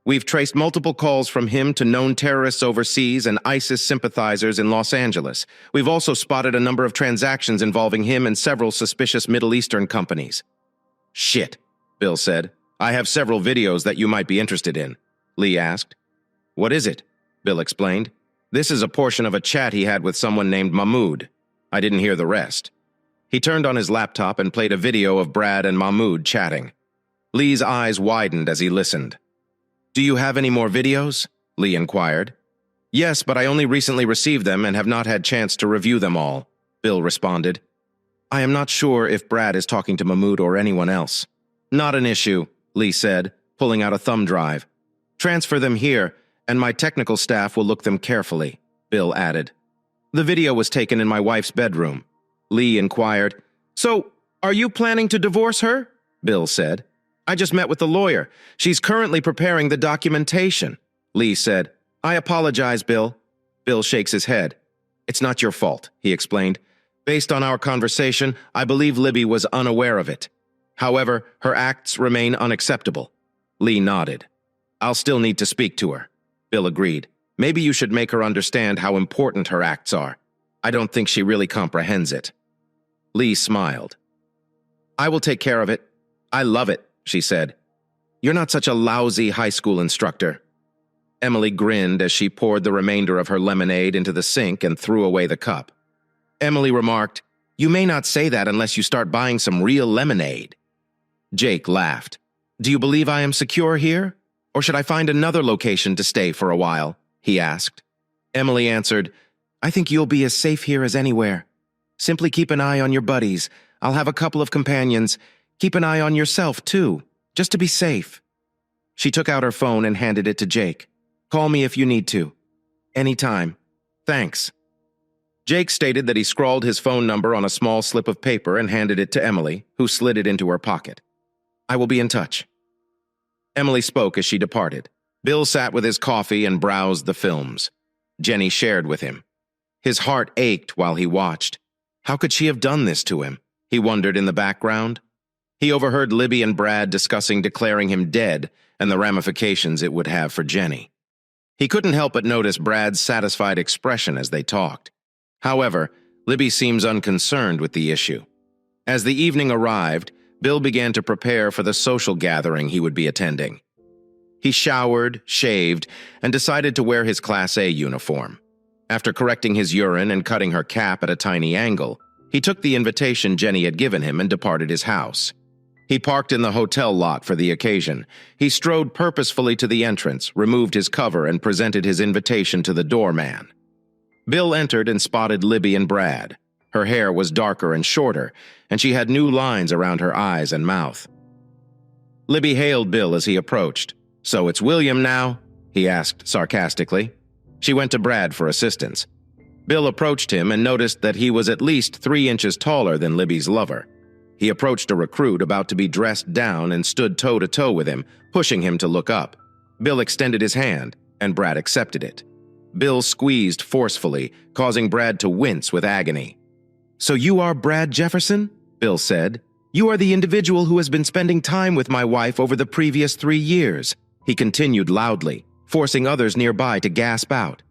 Speaker 1: "We've traced multiple calls from him to known terrorists overseas and ISIS sympathizers in Los Angeles. We've also spotted a number of transactions involving him and several suspicious Middle Eastern companies." "Shit," Bill said. "I have several videos that you might be interested in," Lee asked. "What is it?" Bill explained. "This is a portion of a chat he had with someone named Mahmoud. I didn't hear the rest." He turned on his laptop and played a video of Brad and Mahmoud chatting. Lee's eyes widened as he listened. "Do you have any more videos?" Lee inquired. "Yes, but I only recently received them and have not had chance to review them all," Bill responded. "I am not sure if Brad is talking to Mahmoud or anyone else." "Not an issue," Lee said, pulling out a thumb drive. "Transfer them here, and my technical staff will look them carefully," Bill added. "The video was taken in my wife's bedroom." Lee inquired. "So, are you planning to divorce her?" Bill said. "I just met with the lawyer. She's currently preparing the documentation," Lee said. "I apologize, Bill." Bill shakes his head. "It's not your fault," he explained. "Based on our conversation, I believe Libby was unaware of it. However, her acts remain unacceptable." Lee nodded. "I'll still need to speak to her," Bill agreed. "Maybe you should make her understand how important her acts are. I don't think she really comprehends it." Lee smiled. "I will take care of it. I love it," she said. "You're not such a lousy high school instructor." Emily grinned as she poured the remainder of her lemonade into the sink and threw away the cup. Emily remarked, "You may not say that unless you start buying some real lemonade." Jake laughed. "Do you believe I am secure here? Or should I find another location to stay for a while?" he asked. Emily answered, "I think you'll be as safe here as anywhere. Simply keep an eye on your buddies. I'll have a couple of companions. Keep an eye on yourself, too, just to be safe." She took out her phone and handed it to Jake. "Call me if you need to." "Anytime. Thanks." Jake stated that he scrawled his phone number on a small slip of paper and handed it to Emily, who slid it into her pocket. "I will be in touch." Emily spoke as she departed. Bill sat with his coffee and browsed the films. Jenny shared with him. His heart ached while he watched. How could she have done this to him? He wondered in the background. He overheard Libby and Brad discussing declaring him dead and the ramifications it would have for Jenny. He couldn't help but notice Brad's satisfied expression as they talked. However, Libby seems unconcerned with the issue. As the evening arrived, Bill began to prepare for the social gathering he would be attending. He showered, shaved, and decided to wear his Class A uniform. After correcting his urine and cutting her cap at a tiny angle, he took the invitation Jenny had given him and departed his house. He parked in the hotel lot for the occasion. He strode purposefully to the entrance, removed his cover, and presented his invitation to the doorman. Bill entered and spotted Libby and Brad. Her hair was darker and shorter, and she had new lines around her eyes and mouth. Libby hailed Bill as he approached. "So it's William now?" he asked sarcastically. She went to Brad for assistance. Bill approached him and noticed that he was at least 3 inches taller than Libby's lover. He approached a recruit about to be dressed down and stood toe-to-toe with him, pushing him to look up. Bill extended his hand, and Brad accepted it. Bill squeezed forcefully, causing Brad to wince with agony. "So you are Brad Jefferson?" Bill said. "You are the individual who has been spending time with my wife over the previous 3 years." He continued loudly, forcing others nearby to gasp out.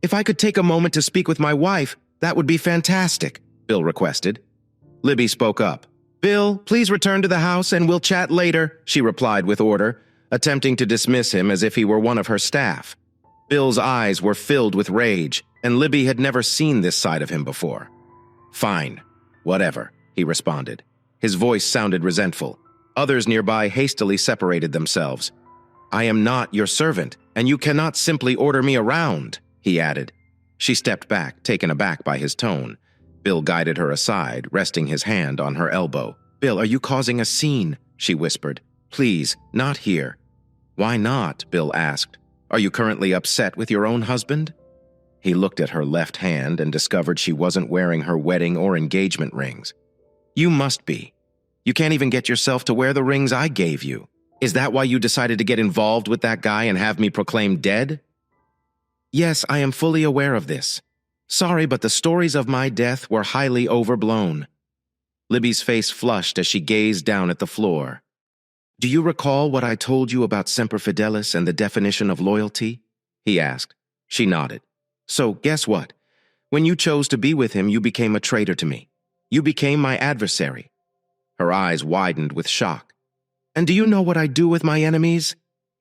Speaker 1: "If I could take a moment to speak with my wife, that would be fantastic," Bill requested. Libby spoke up. "Bill, please return to the house and we'll chat later," she replied with order, attempting to dismiss him as if he were one of her staff. Bill's eyes were filled with rage, and Libby had never seen this side of him before. "Fine. Whatever," he responded. His voice sounded resentful. Others nearby hastily separated themselves. I am not your servant, and you cannot simply order me around, he added. She stepped back, taken aback by his tone. Bill guided her aside, resting his hand on her elbow. Bill, are you causing a scene? She whispered. Please, not here. Why not? Bill asked. Are you currently upset with your own husband? He looked at her left hand and discovered she wasn't wearing her wedding or engagement rings. You must be. You can't even get yourself to wear the rings I gave you. Is that why you decided to get involved with that guy and have me proclaimed dead? Yes, I am fully aware of this. Sorry, but the stories of my death were highly overblown. Libby's face flushed as she gazed down at the floor. Do you recall what I told you about Semper Fidelis and the definition of loyalty? He asked. She nodded. So, guess what? When you chose to be with him, you became a traitor to me. You became my adversary. Her eyes widened with shock. And do you know what I do with my enemies?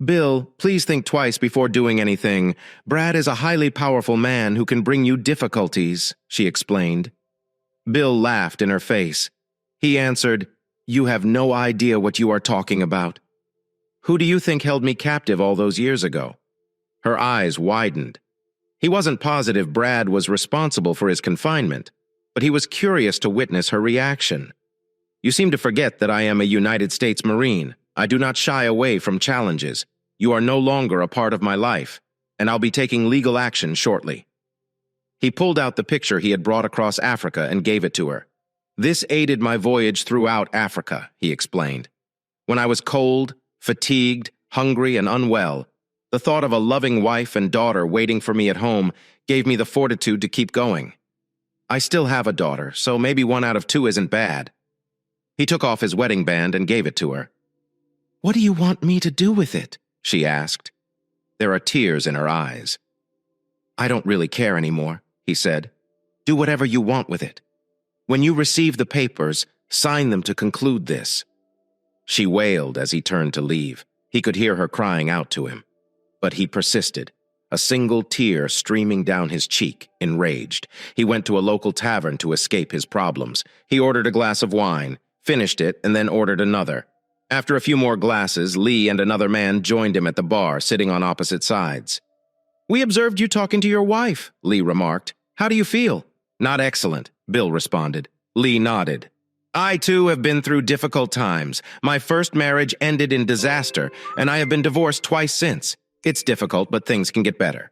Speaker 1: Bill, please think twice before doing anything. Brad is a highly powerful man who can bring you difficulties, she explained. Bill laughed in her face. He answered, You have no idea what you are talking about. Who do you think held me captive all those years ago? Her eyes widened. He wasn't positive Brad was responsible for his confinement, but he was curious to witness her reaction. You seem to forget that I am a United States Marine. I do not shy away from challenges. You are no longer a part of my life, and I'll be taking legal action shortly. He pulled out the picture he had brought across Africa and gave it to her. This aided my voyage throughout Africa, he explained. When I was cold, fatigued, hungry, and unwell, the thought of a loving wife and daughter waiting for me at home gave me the fortitude to keep going. I still have a daughter, so maybe 1 out of 2 isn't bad. He took off his wedding band and gave it to her. What do you want me to do with it? She asked. There are tears in her eyes. I don't really care anymore, he said. Do whatever you want with it. When you receive the papers, sign them to conclude this. She wailed as he turned to leave. He could hear her crying out to him. But he persisted, a single tear streaming down his cheek, enraged. He went to a local tavern to escape his problems. He ordered a glass of wine, finished it, and then ordered another. After a few more glasses, Lee and another man joined him at the bar, sitting on opposite sides. We observed you talking to your wife, Lee remarked. How do you feel? Not excellent, Bill responded. Lee nodded. I, too, have been through difficult times. My first marriage ended in disaster, and I have been divorced twice since. It's difficult, but things can get better.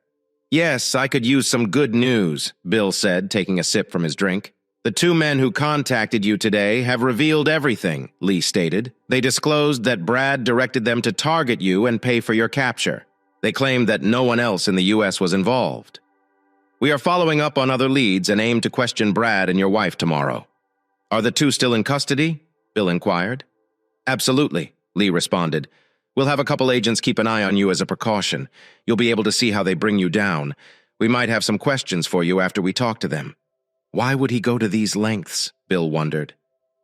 Speaker 1: Yes, I could use some good news, Bill said, taking a sip from his drink. The 2 men who contacted you today have revealed everything, Lee stated. They disclosed that Brad directed them to target you and pay for your capture. They claimed that no one else in the U.S. was involved. We are following up on other leads and aim to question Brad and your wife tomorrow. Are the 2 still in custody? Bill inquired. Absolutely, Lee responded. We'll have a couple agents keep an eye on you as a precaution. You'll be able to see how they bring you down. We might have some questions for you after we talk to them. Why would he go to these lengths? Bill wondered.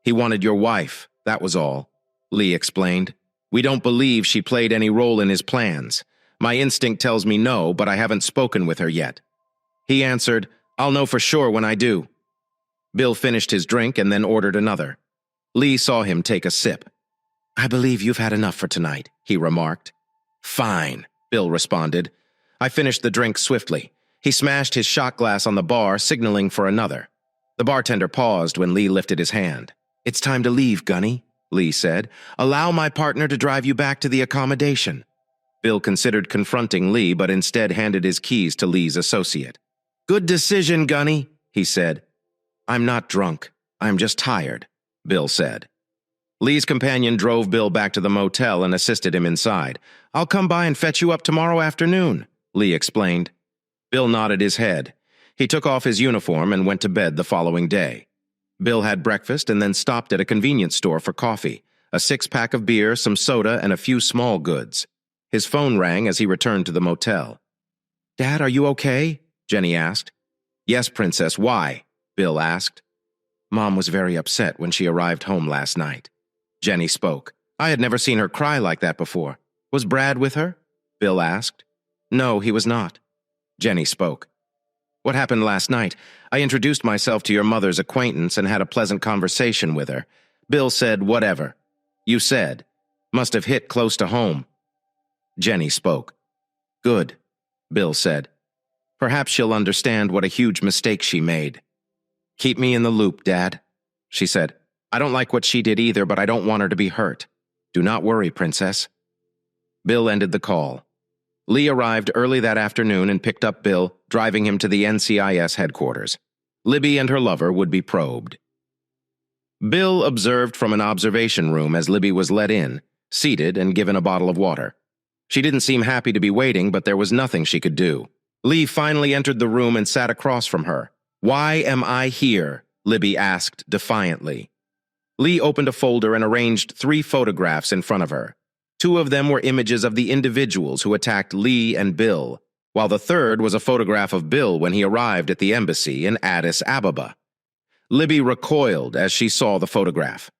Speaker 1: He wanted your wife, that was all. Lee explained. We don't believe she played any role in his plans. My instinct tells me no, but I haven't spoken with her yet. He answered, I'll know for sure when I do. Bill finished his drink and then ordered another. Lee saw him take a sip. I believe you've had enough for tonight, he remarked. Fine, Bill responded. I finished the drink swiftly. He smashed his shot glass on the bar, signaling for another. The bartender paused when Lee lifted his hand. It's time to leave, Gunny, Lee said. Allow my partner to drive you back to the accommodation. Bill considered confronting Lee, but instead handed his keys to Lee's associate. Good decision, Gunny, he said. I'm not drunk. I'm just tired, Bill said. Lee's companion drove Bill back to the motel and assisted him inside. I'll come by and fetch you up tomorrow afternoon, Lee explained. Bill nodded his head. He took off his uniform and went to bed the following day. Bill had breakfast and then stopped at a convenience store for coffee, a 6-pack of beer, some soda, and a few small goods. His phone rang as he returned to the motel. Dad, are you okay? Jenny asked. Yes, Princess, why? Bill asked. Mom was very upset when she arrived home last night. Jenny spoke. I had never seen her cry like that before. Was Brad with her? Bill asked. No, he was not. Jenny spoke. What happened last night? I introduced myself to your mother's acquaintance and had a pleasant conversation with her. Bill said, whatever. You said. Must have hit close to home. Jenny spoke. Good, Bill said. Perhaps she'll understand what a huge mistake she made. Keep me in the loop, Dad, she said. I don't like what she did either, but I don't want her to be hurt. Do not worry, Princess. Bill ended the call. Lee arrived early that afternoon and picked up Bill, driving him to the NCIS headquarters. Libby and her lover would be probed. Bill observed from an observation room as Libby was let in, seated and given a bottle of water. She didn't seem happy to be waiting, but there was nothing she could do. Lee finally entered the room and sat across from her. Why am I here? Libby asked defiantly. Lee opened a folder and arranged 3 photographs in front of her. 2 of them were images of the individuals who attacked Lee and Bill, while the third was a photograph of Bill when he arrived at the embassy in Addis Ababa. Libby recoiled as she saw the photograph.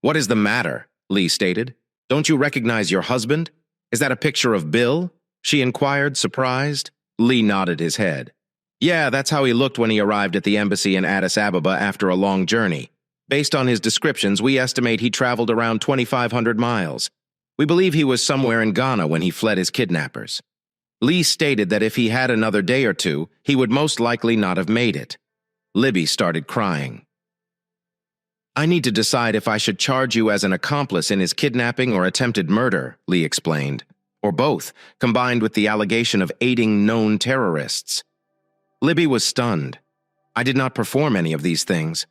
Speaker 1: What is the matter? Lee stated. Don't you recognize your husband? Is that a picture of Bill? She inquired, surprised. Lee nodded his head. Yeah, that's how he looked when he arrived at the embassy in Addis Ababa after a long journey. Based on his descriptions, we estimate he traveled around 2,500 miles. We believe he was somewhere in Ghana when he fled his kidnappers. Lee stated that if he had another day or 2, he would most likely not have made it. Libby started crying. I need to decide if I should charge you as an accomplice in his kidnapping or attempted murder, Lee explained. Or both, combined with the allegation of aiding known terrorists. Libby was stunned. I did not perform any of these things.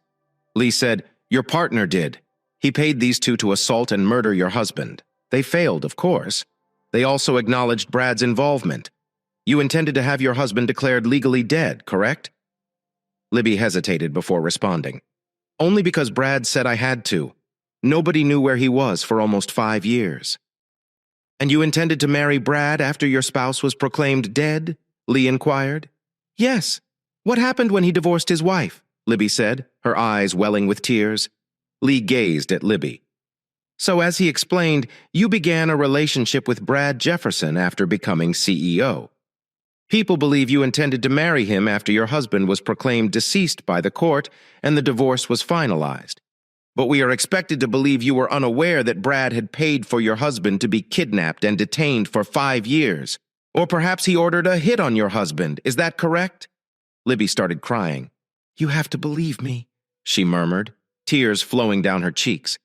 Speaker 1: Lee said, Your partner did. He paid these 2 to assault and murder your husband. They failed, of course. They also acknowledged Brad's involvement. You intended to have your husband declared legally dead, correct? Libby hesitated before responding. Only because Brad said I had to. Nobody knew where he was for almost 5 years. And you intended to marry Brad after your spouse was proclaimed dead? Lee inquired. Yes. What happened when he divorced his wife? Libby said, her eyes welling with tears. Lee gazed at Libby. So as he explained, you began a relationship with Brad Jefferson after becoming CEO. People believe you intended to marry him after your husband was proclaimed deceased by the court and the divorce was finalized. But we are expected to believe you were unaware that Brad had paid for your husband to be kidnapped and detained for 5 years. Or perhaps he ordered a hit on your husband. Is that correct? Libby started crying. You have to believe me, she murmured, tears flowing down her cheeks.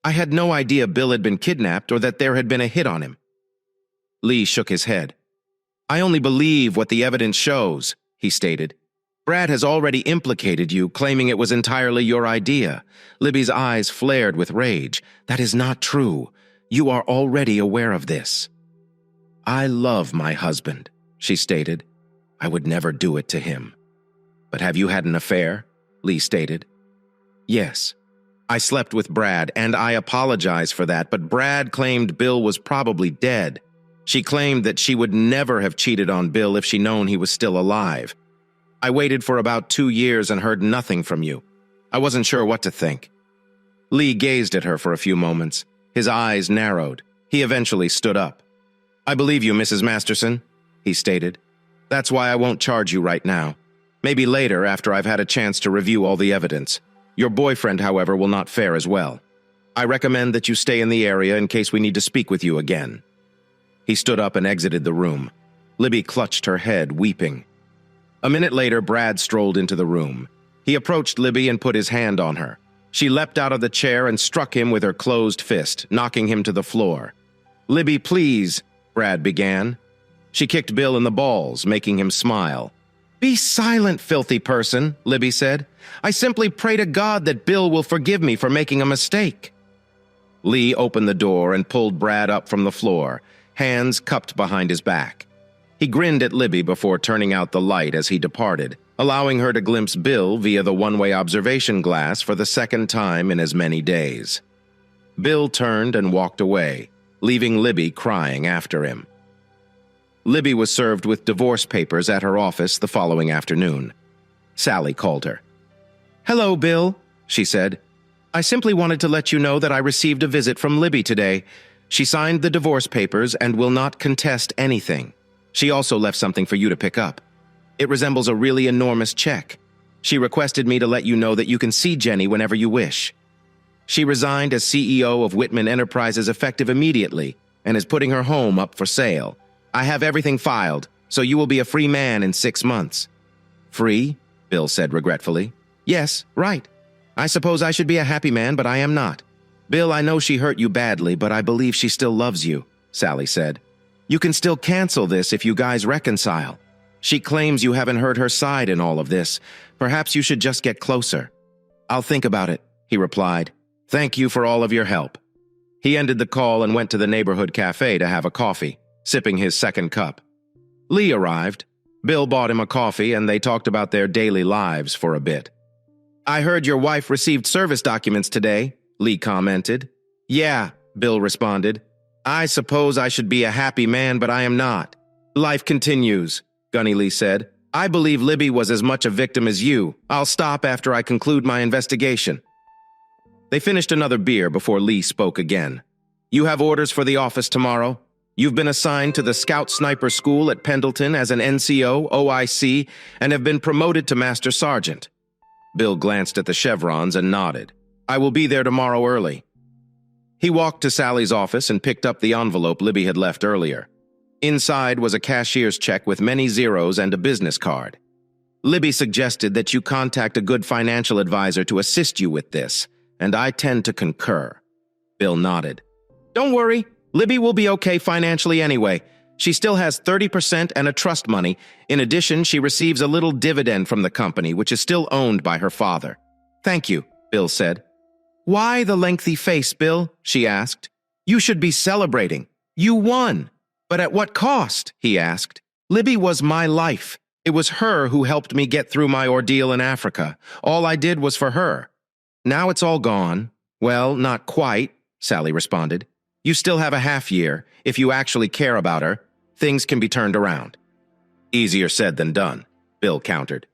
Speaker 1: I had no idea Bill had been kidnapped or that there had been a hit on him. Lee shook his head. I only believe what the evidence shows, he stated. Brad has already implicated you, claiming it was entirely your idea. Libby's eyes flared with rage. That is not true. You are already aware of this. I love my husband, she stated. I would never do it to him. But have you had an affair? Lee stated. Yes. I slept with Brad, and I apologize for that, but Brad claimed Bill was probably dead. She claimed that she would never have cheated on Bill if she'd known he was still alive. I waited for about 2 years and heard nothing from you. I wasn't sure what to think. Lee gazed at her for a few moments. His eyes narrowed. He eventually stood up. I believe you, Mrs. Masterson, he stated. That's why I won't charge you right now. Maybe later, after I've had a chance to review all the evidence. Your boyfriend, however, will not fare as well. I recommend that you stay in the area in case we need to speak with you again. He stood up and exited the room. Libby clutched her head, weeping. A minute later, Brad strolled into the room. He approached Libby and put his hand on her. She leapt out of the chair and struck him with her closed fist, knocking him to the floor. Libby, please, Brad began. She kicked Bill in the balls, making him smile. Be silent, filthy person, Libby said. I simply pray to God that Bill will forgive me for making a mistake. Lee opened the door and pulled Brad up from the floor, hands cupped behind his back. He grinned at Libby before turning out the light as he departed, allowing her to glimpse Bill via the one-way observation glass for the second time in as many days. Bill turned and walked away, leaving Libby crying after him. Libby was served with divorce papers at her office the following afternoon. Sally called her. Hello, Bill, she said. I simply wanted to let you know that I received a visit from Libby today. She signed the divorce papers and will not contest anything. She also left something for you to pick up. It resembles a really enormous check. She requested me to let you know that you can see Jenny whenever you wish. She resigned as CEO of Whitman Enterprises effective immediately, and is putting her home up for sale. I have everything filed, so you will be a free man in 6 months." "Free?" Bill said regretfully. "Yes, right. I suppose I should be a happy man, but I am not." "Bill, I know she hurt you badly, but I believe she still loves you," Sally said. "You can still cancel this if you guys reconcile. She claims you haven't heard her side in all of this. Perhaps you should just get closer." "I'll think about it," he replied. "Thank you for all of your help." He ended the call and went to the neighborhood cafe to have a coffee, sipping his second cup. Lee arrived. Bill bought him a coffee, and they talked about their daily lives for a bit. "I heard your wife received service documents today," Lee commented. "Yeah," Bill responded. "I suppose I should be a happy man, but I am not." "Life continues," Gunny Lee said. "I believe Libby was as much a victim as you. I'll stop after I conclude my investigation." They finished another beer before Lee spoke again. "You have orders for the office tomorrow. You've been assigned to the Scout Sniper School at Pendleton as an NCO, OIC, and have been promoted to Master Sergeant." Bill glanced at the chevrons and nodded. "I will be there tomorrow early." He walked to Sally's office and picked up the envelope Libby had left earlier. Inside was a cashier's check with many zeros and a business card. "Libby suggested that you contact a good financial advisor to assist you with this, and I tend to concur." Bill nodded. "Don't worry, Libby will be okay financially anyway. She still has 30% and a trust money. In addition, she receives a little dividend from the company, which is still owned by her father." "Thank you," Bill said. "Why the lengthy face, Bill?" she asked. "You should be celebrating. You won." "But at what cost?" he asked. "Libby was my life. It was her who helped me get through my ordeal in Africa. All I did was for her. Now it's all gone." "Well, not quite," Sally responded. "You still have a half year. If you actually care about her, things can be turned around." "Easier said than done," Bill countered.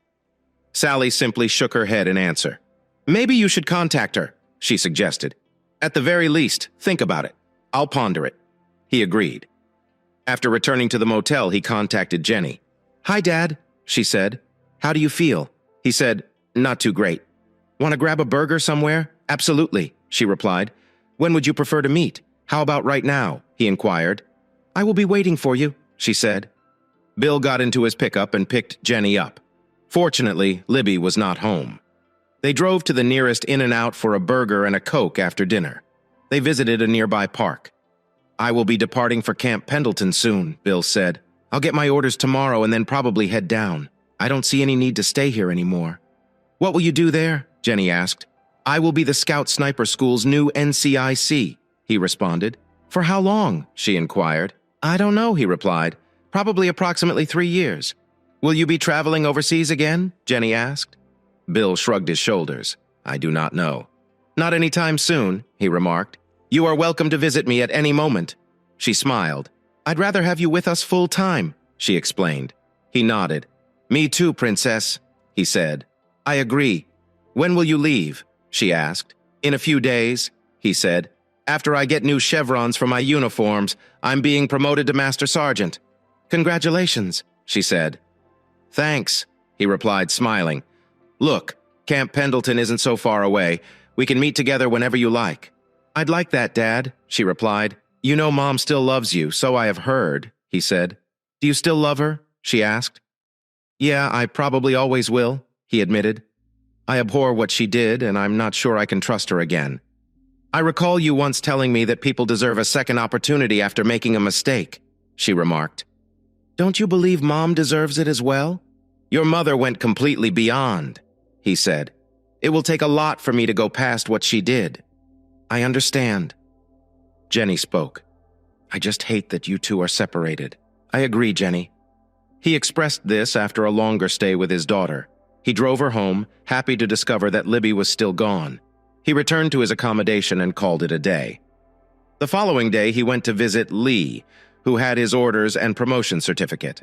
Speaker 1: Sally simply shook her head in answer. "Maybe you should contact her," she suggested. "At the very least, think about it. I'll ponder it." He agreed. After returning to the motel, he contacted Jenny. "Hi, Dad," she said. "How do you feel?" He said, "Not too great." "Want to grab a burger somewhere?" "Absolutely," she replied. "When would you prefer to meet?" "How about right now?" he inquired. "I will be waiting for you," she said. Bill got into his pickup and picked Jenny up. Fortunately, Libby was not home. They drove to the nearest In-N-Out for a burger and a Coke after dinner. They visited a nearby park. "I will be departing for Camp Pendleton soon," Bill said. "I'll get my orders tomorrow and then probably head down. I don't see any need to stay here anymore." "What will you do there?" Jenny asked. "I will be the Scout Sniper School's new NCIC," he responded. "For how long?" she inquired. "I don't know," he replied. "Probably approximately 3 years." "Will you be traveling overseas again?" Jenny asked. Bill shrugged his shoulders. "I do not know." "Not anytime soon," he remarked. "You are welcome to visit me at any moment." She smiled. "I'd rather have you with us full time," she explained. He nodded. "Me too, Princess," he said. "I agree. When will you leave?" she asked. "In a few days," he said. "After I get new chevrons for my uniforms, I'm being promoted to Master Sergeant." "Congratulations," she said. "Thanks," he replied, smiling. "Look, Camp Pendleton isn't so far away. We can meet together whenever you like." "I'd like that, Dad," she replied. "You know Mom still loves you, so I have heard," he said. "Do you still love her?" she asked. "Yeah, I probably always will," he admitted. "I abhor what she did, and I'm not sure I can trust her again. I recall you once telling me that people deserve a second opportunity after making a mistake," she remarked. "Don't you believe Mom deserves it as well?" "Your mother went completely beyond," he said. "It will take a lot for me to go past what she did." "I understand." Jenny spoke. "I just hate that you two are separated." "I agree, Jenny." He expressed this after a longer stay with his daughter. He drove her home, happy to discover that Libby was still gone. He returned to his accommodation and called it a day. The following day, he went to visit Lee, who had his orders and promotion certificate.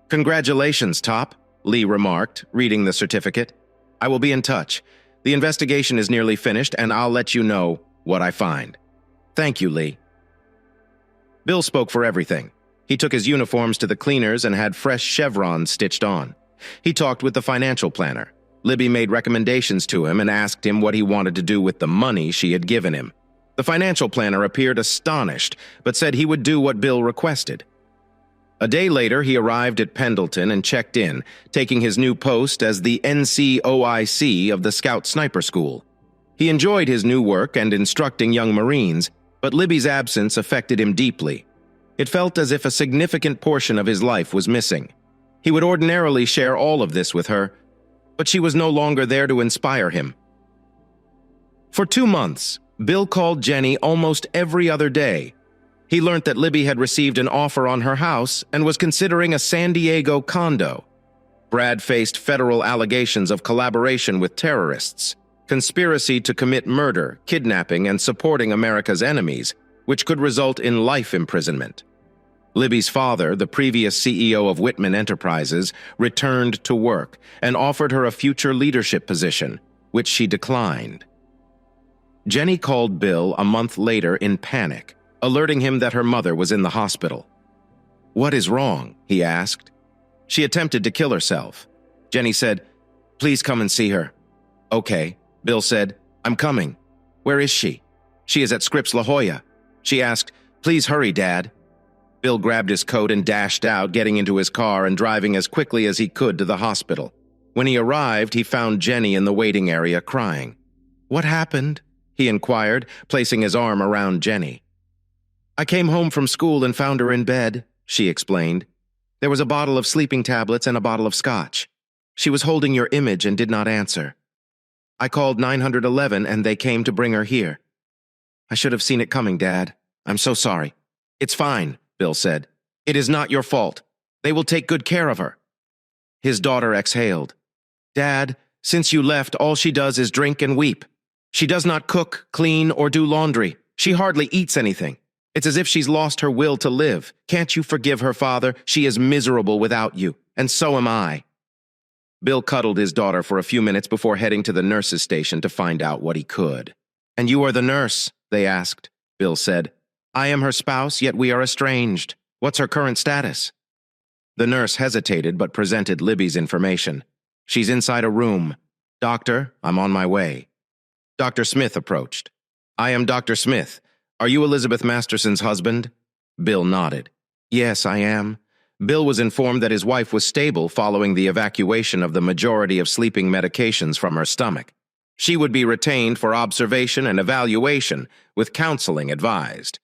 Speaker 1: "Congratulations, Top," Lee remarked, reading the certificate. "I will be in touch. The investigation is nearly finished, and I'll let you know what I find." "Thank you, Lee." Bill spoke for everything. He took his uniforms to the cleaners and had fresh chevrons stitched on. He talked with the financial planner. Libby made recommendations to him and asked him what he wanted to do with the money she had given him. The financial planner appeared astonished, but said he would do what Bill requested. A day later, he arrived at Pendleton and checked in, taking his new post as the NCOIC of the Scout Sniper School. He enjoyed his new work and instructing young Marines, but Libby's absence affected him deeply. It felt as if a significant portion of his life was missing. He would ordinarily share all of this with her, but she was no longer there to inspire him. For 2 months, Bill called Jenny almost every other day. He learned that Libby had received an offer on her house and was considering a San Diego condo. Brad faced federal allegations of collaboration with terrorists, conspiracy to commit murder, kidnapping, and supporting America's enemies, which could result in life imprisonment. Libby's father, the previous CEO of Whitman Enterprises, returned to work and offered her a future leadership position, which she declined. Jenny called Bill a month later in panic, alerting him that her mother was in the hospital. "What is wrong?" he asked. "She attempted to kill herself." Jenny said, "Please come and see her." "Okay," Bill said. "I'm coming." "Where is she?" "She is at Scripps La Jolla." She asked, "Please hurry, Dad." Bill grabbed his coat and dashed out, getting into his car and driving as quickly as he could to the hospital. When he arrived, he found Jenny in the waiting area crying. "What happened?" he inquired, placing his arm around Jenny. "I came home from school and found her in bed," she explained. "There was a bottle of sleeping tablets and a bottle of scotch. She was holding your image and did not answer. I called 911 and they came to bring her here. I should have seen it coming, Dad. I'm so sorry." "It's fine," Bill said. "It is not your fault. They will take good care of her." His daughter exhaled. "Dad, since you left, all she does is drink and weep. She does not cook, clean, or do laundry. She hardly eats anything. It's as if she's lost her will to live. Can't you forgive her, Father? She is miserable without you, and so am I." Bill cuddled his daughter for a few minutes before heading to the nurse's station to find out what he could. "And you are the nurse?" they asked. Bill said, "I am her spouse, yet we are estranged. What's her current status?" The nurse hesitated but presented Libby's information. "She's inside a room. Doctor, I'm on my way." Dr. Smith approached. "I am Dr. Smith. Are you Elizabeth Masterson's husband?" Bill nodded. "Yes, I am." Bill was informed that his wife was stable following the evacuation of the majority of sleeping medications from her stomach. She would be retained for observation and evaluation, with counseling advised.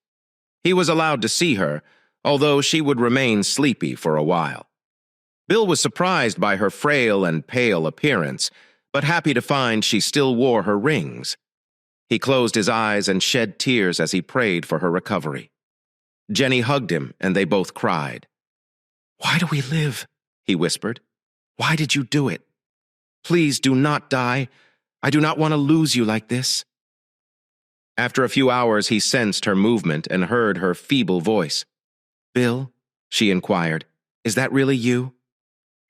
Speaker 1: He was allowed to see her, although she would remain sleepy for a while. Bill was surprised by her frail and pale appearance, but happy to find she still wore her rings. He closed his eyes and shed tears as he prayed for her recovery. Jenny hugged him, and they both cried. "Why do we live?" he whispered. "Why did you do it? Please do not die. I do not want to lose you like this." After a few hours, he sensed her movement and heard her feeble voice. "Bill?" she inquired. "Is that really you?"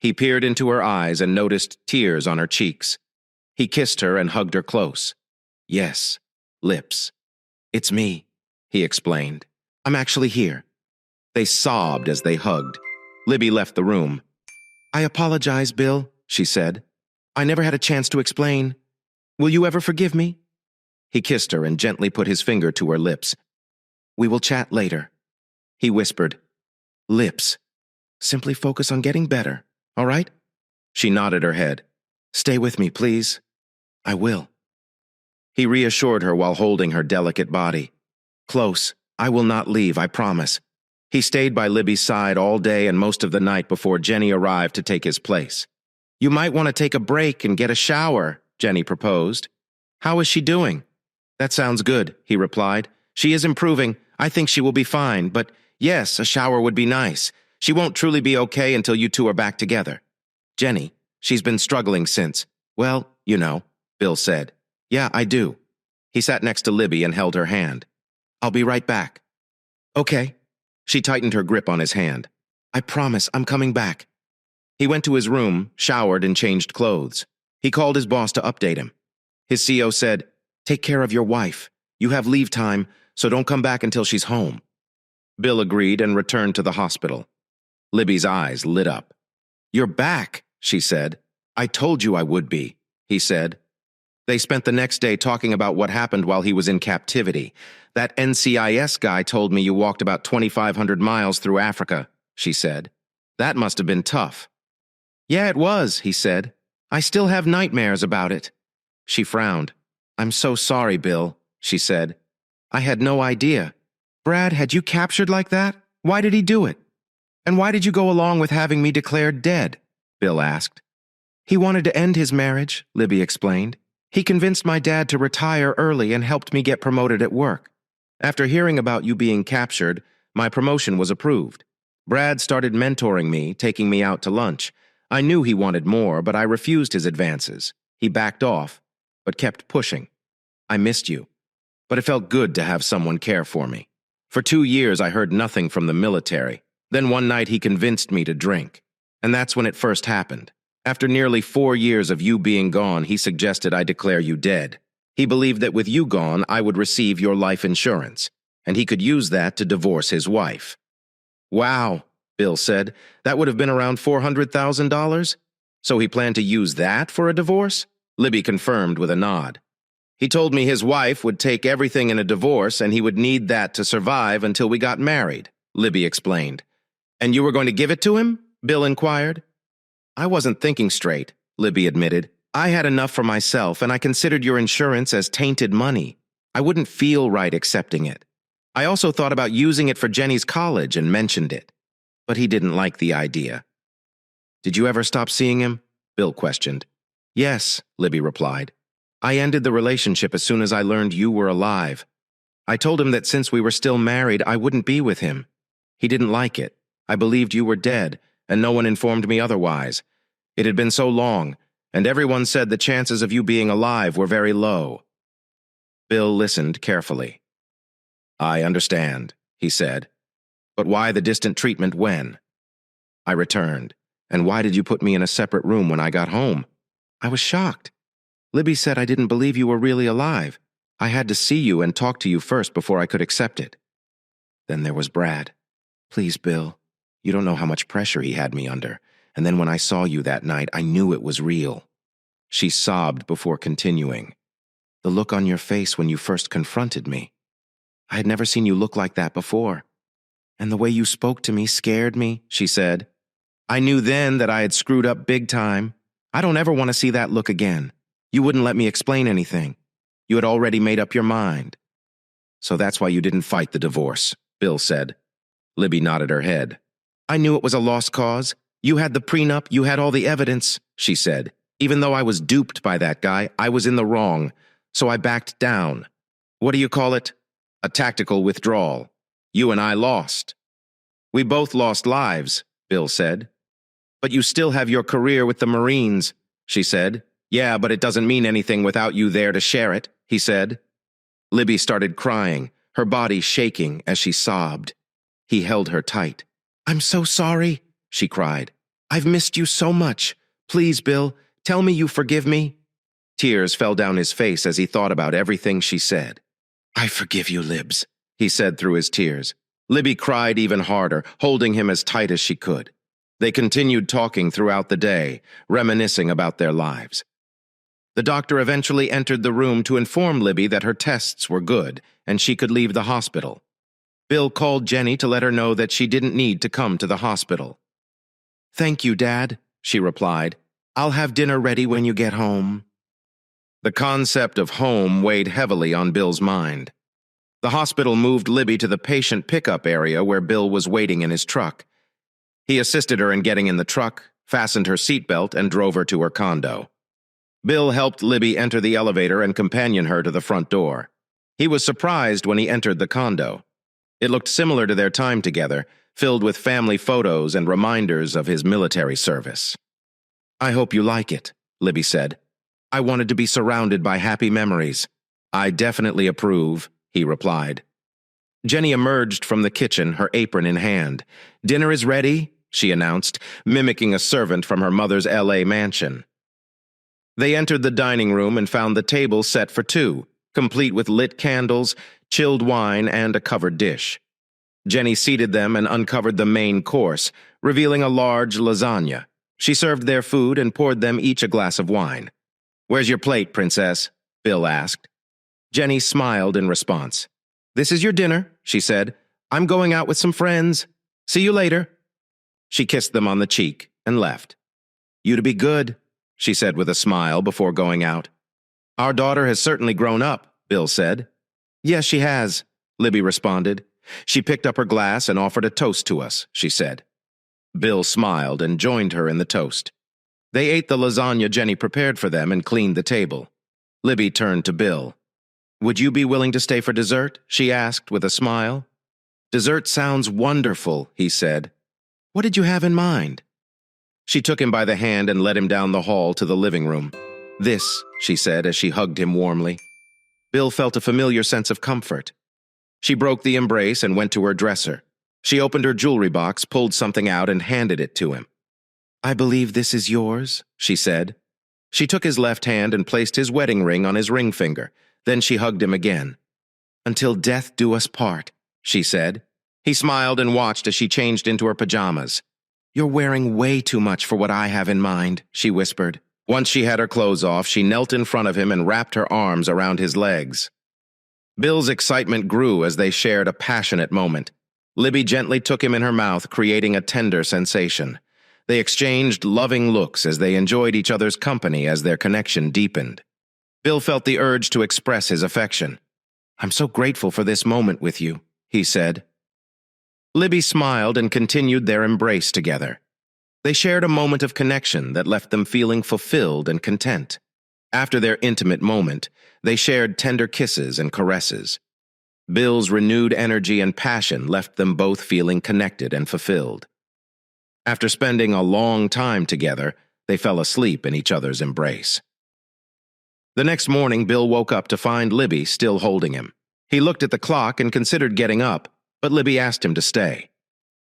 Speaker 1: He peered into her eyes and noticed tears on her cheeks. He kissed her and hugged her close. "Yes, lips. It's me," he explained. "I'm actually here." They sobbed as they hugged. Libby left the room. "I apologize, Bill," she said. "I never had a chance to explain. Will you ever forgive me?" He kissed her and gently put his finger to her lips. "We will chat later." He whispered, "Lips. Simply focus on getting better, all right?" She nodded her head. "Stay with me, please." "I will." He reassured her while holding her delicate body. "Close. I will not leave, I promise." He stayed by Libby's side all day and most of the night before Jenny arrived to take his place. "You might want to take a break and get a shower," Jenny proposed. "How is she doing?" "That sounds good," he replied. "She is improving. I think she will be fine, but yes, a shower would be nice. She won't truly be okay until you two are back together." "Jenny, she's been struggling since." "Well, you know," Bill said. "Yeah, I do." He sat next to Libby and held her hand. "I'll be right back." "Okay." She tightened her grip on his hand. "I promise I'm coming back." He went to his room, showered, and changed clothes. He called his boss to update him. His CO said, "Take care of your wife. You have leave time, so don't come back until she's home." Bill agreed and returned to the hospital. Libby's eyes lit up. "You're back," she said. "I told you I would be," he said. They spent the next day talking about what happened while he was in captivity. That NCIS guy told me you walked about 2,500 miles through Africa, she said. That must have been tough. Yeah, it was, he said. I still have nightmares about it. She frowned. I'm so sorry, Bill, she said. I had no idea. Brad had you captured like that? Why did he do it? And why did you go along with having me declared dead? Bill asked. He wanted to end his marriage, Libby explained. He convinced my dad to retire early and helped me get promoted at work. After hearing about you being captured, my promotion was approved. Brad started mentoring me, taking me out to lunch. I knew he wanted more, but I refused his advances. He backed off, but kept pushing. I missed you, but it felt good to have someone care for me. For 2 years, I heard nothing from the military. Then one night he convinced me to drink. And that's when it first happened. After nearly 4 years of you being gone, he suggested I declare you dead. He believed that with you gone, I would receive your life insurance, and he could use that to divorce his wife. Wow, Bill said. That would have been around $400,000? So he planned to use that for a divorce? Libby confirmed with a nod. He told me his wife would take everything in a divorce and he would need that to survive until we got married, Libby explained. And you were going to give it to him? Bill inquired. I wasn't thinking straight, Libby admitted. I had enough for myself, and I considered your insurance as tainted money. I wouldn't feel right accepting it. I also thought about using it for Jenny's college and mentioned it. But he didn't like the idea. Did you ever stop seeing him? Bill questioned. Yes, Libby replied. I ended the relationship as soon as I learned you were alive. I told him that since we were still married, I wouldn't be with him. He didn't like it. I believed you were dead, and no one informed me otherwise. It had been so long, and everyone said the chances of you being alive were very low. Bill listened carefully. I understand, he said. But why the distant treatment when? I returned. And why did you put me in a separate room when I got home? I was shocked. Libby said I didn't believe you were really alive. I had to see you and talk to you first before I could accept it. Then there was Brad. Please, Bill. You don't know how much pressure he had me under. And then when I saw you that night, I knew it was real. She sobbed before continuing. The look on your face when you first confronted me. I had never seen you look like that before. And the way you spoke to me scared me, she said. I knew then that I had screwed up big time. I don't ever want to see that look again. You wouldn't let me explain anything. You had already made up your mind. So that's why you didn't fight the divorce, Bill said. Libby nodded her head. I knew it was a lost cause. You had the prenup, you had all the evidence, she said. Even though I was duped by that guy, I was in the wrong. So I backed down. What do you call it? A tactical withdrawal. You and I lost. We both lost lives, Bill said. But you still have your career with the Marines, she said. Yeah, but it doesn't mean anything without you there to share it, he said. Libby started crying, her body shaking as she sobbed. He held her tight. I'm so sorry, she cried. I've missed you so much. Please, Bill, tell me you forgive me. Tears fell down his face as he thought about everything she said. I forgive you, Libs, he said through his tears. Libby cried even harder, holding him as tight as she could. They continued talking throughout the day, reminiscing about their lives. The doctor eventually entered the room to inform Libby that her tests were good and she could leave the hospital. Bill called Jenny to let her know that she didn't need to come to the hospital. Thank you, Dad, she replied. I'll have dinner ready when you get home. The concept of home weighed heavily on Bill's mind. The hospital moved Libby to the patient pickup area where Bill was waiting in his truck. He assisted her in getting in the truck, fastened her seatbelt, and drove her to her condo. Bill helped Libby enter the elevator and companion her to the front door. He was surprised when he entered the condo. It looked similar to their time together, filled with family photos and reminders of his military service. I hope you like it, Libby said. I wanted to be surrounded by happy memories. I definitely approve, he replied. Jenny emerged from the kitchen, her apron in hand. Dinner is ready, she announced, mimicking a servant from her mother's LA mansion. They entered the dining room and found the table set for two, complete with lit candles, chilled wine, and a covered dish. Jenny seated them and uncovered the main course, revealing a large lasagna. She served their food and poured them each a glass of wine. Where's your plate, Princess? Bill asked. Jenny smiled in response. "This is your dinner," she said. "I'm going out with some friends. See you later." She kissed them on the cheek and left. "You to be good," she said with a smile before going out. "Our daughter has certainly grown up," Bill said. "Yes, she has," Libby responded. "She picked up her glass and offered a toast to us," she said. Bill smiled and joined her in the toast. They ate the lasagna Jenny prepared for them and cleaned the table. Libby turned to Bill. "Would you be willing to stay for dessert?" she asked with a smile. "Dessert sounds wonderful," he said. "What did you have in mind?" She took him by the hand and led him down the hall to the living room. "This," she said as she hugged him warmly. Bill felt a familiar sense of comfort. She broke the embrace and went to her dresser. She opened her jewelry box, pulled something out, and handed it to him. "I believe this is yours," she said. She took his left hand and placed his wedding ring on his ring finger. Then she hugged him again. "Until death do us part," she said. He smiled and watched as she changed into her pajamas. "You're wearing way too much for what I have in mind," she whispered. Once she had her clothes off, she knelt in front of him and wrapped her arms around his legs. Bill's excitement grew as they shared a passionate moment. Libby gently took him in her mouth, creating a tender sensation. They exchanged loving looks as they enjoyed each other's company as their connection deepened. Bill felt the urge to express his affection. "I'm so grateful for this moment with you," he said. Libby smiled and continued their embrace together. They shared a moment of connection that left them feeling fulfilled and content. After their intimate moment, they shared tender kisses and caresses. Bill's renewed energy and passion left them both feeling connected and fulfilled. After spending a long time together, they fell asleep in each other's embrace. The next morning, Bill woke up to find Libby still holding him. He looked at the clock and considered getting up, but Libby asked him to stay.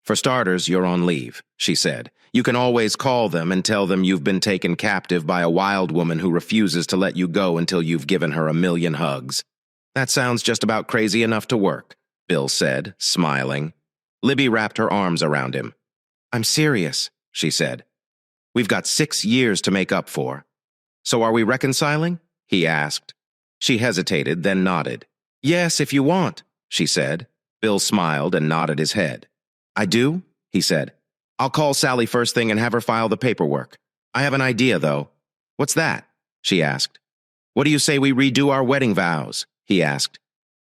Speaker 1: "For starters, you're on leave," she said. "You can always call them and tell them you've been taken captive by a wild woman who refuses to let you go until you've given her 1,000,000 hugs." "That sounds just about crazy enough to work," Bill said, smiling. Libby wrapped her arms around him. "I'm serious," she said. "We've got 6 years to make up for." "So are we reconciling?" he asked. She hesitated, then nodded. "Yes, if you want," she said. Bill smiled and nodded his head. "I do?" he said. "I'll call Sally first thing and have her file the paperwork. I have an idea, though." "What's that?" she asked. "What do you say we redo our wedding vows?" he asked.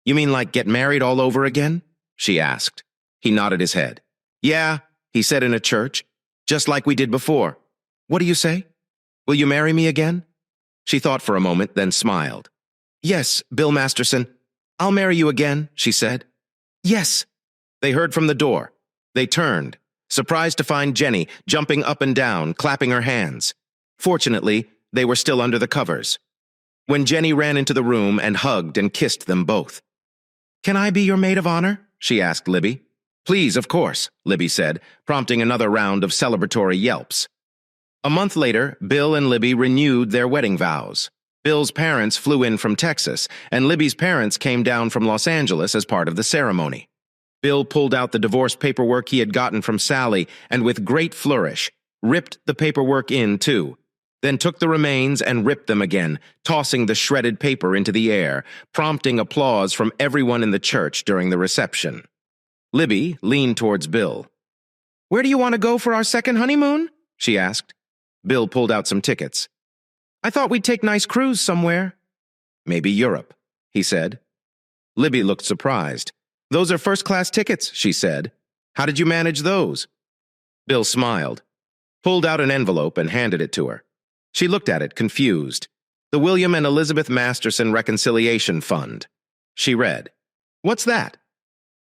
Speaker 1: "You mean like get married all over again?" she asked. He nodded his head. "Yeah," he said in a church, "just like we did before. What do you say? Will you marry me again?" She thought for a moment, then smiled. "Yes, Bill Masterson, I'll marry you again," she said. "Yes." They heard from the door. They turned, surprised to find Jenny jumping up and down, clapping her hands. Fortunately, they were still under the covers. When Jenny ran into the room and hugged and kissed them both. "Can I be your maid of honor?" she asked Libby. "Please, of course," Libby said, prompting another round of celebratory yelps. A month later, Bill and Libby renewed their wedding vows. Bill's parents flew in from Texas, and Libby's parents came down from Los Angeles as part of the ceremony. Bill pulled out the divorce paperwork he had gotten from Sally and with great flourish, ripped the paperwork in too, then took the remains and ripped them again, tossing the shredded paper into the air, prompting applause from everyone in the church during the reception. Libby leaned towards Bill. "Where do you want to go for our second honeymoon?" she asked. Bill pulled out some tickets. "I thought we'd take a nice cruise somewhere." "Maybe Europe," he said. Libby looked surprised. "Those are first-class tickets," she said. "How did you manage those?" Bill smiled, pulled out an envelope and handed it to her. She looked at it, confused. "The William and Elizabeth Masterson Reconciliation Fund." She read. "What's that?"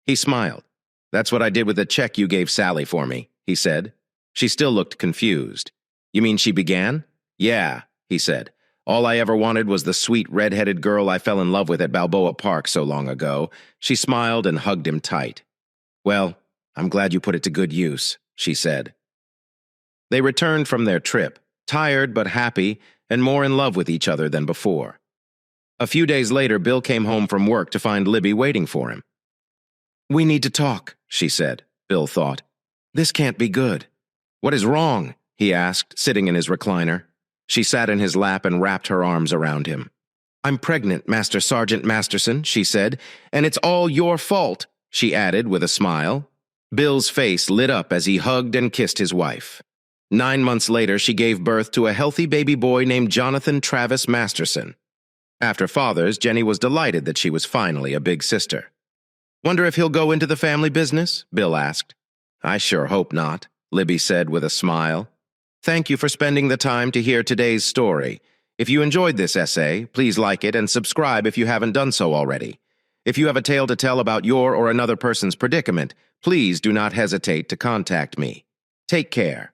Speaker 1: He smiled. "That's what I did with the check you gave Sally for me," he said. She still looked confused. "You mean she began?" "Yeah," he said. "All I ever wanted was the sweet red-headed girl I fell in love with at Balboa Park so long ago." She smiled and hugged him tight. "Well, I'm glad you put it to good use," she said. They returned from their trip, tired but happy and more in love with each other than before. A few days later, Bill came home from work to find Libby waiting for him. "We need to talk," she said. Bill thought. "This can't be good." "What is wrong?" he asked, sitting in his recliner. She sat in his lap and wrapped her arms around him. "I'm pregnant, Master Sergeant Masterson," she said, "and it's all your fault," she added with a smile. Bill's face lit up as he hugged and kissed his wife. 9 months later, she gave birth to a healthy baby boy named Jonathan Travis Masterson. After Father's, Jenny was delighted that she was finally a big sister. "Wonder if he'll go into the family business?" Bill asked. "I sure hope not," Libby said with a smile. Thank you for spending the time to hear today's story. If you enjoyed this essay, please like it and subscribe if you haven't done so already. If you have a tale to tell about your or another person's predicament, please do not hesitate to contact me. Take care.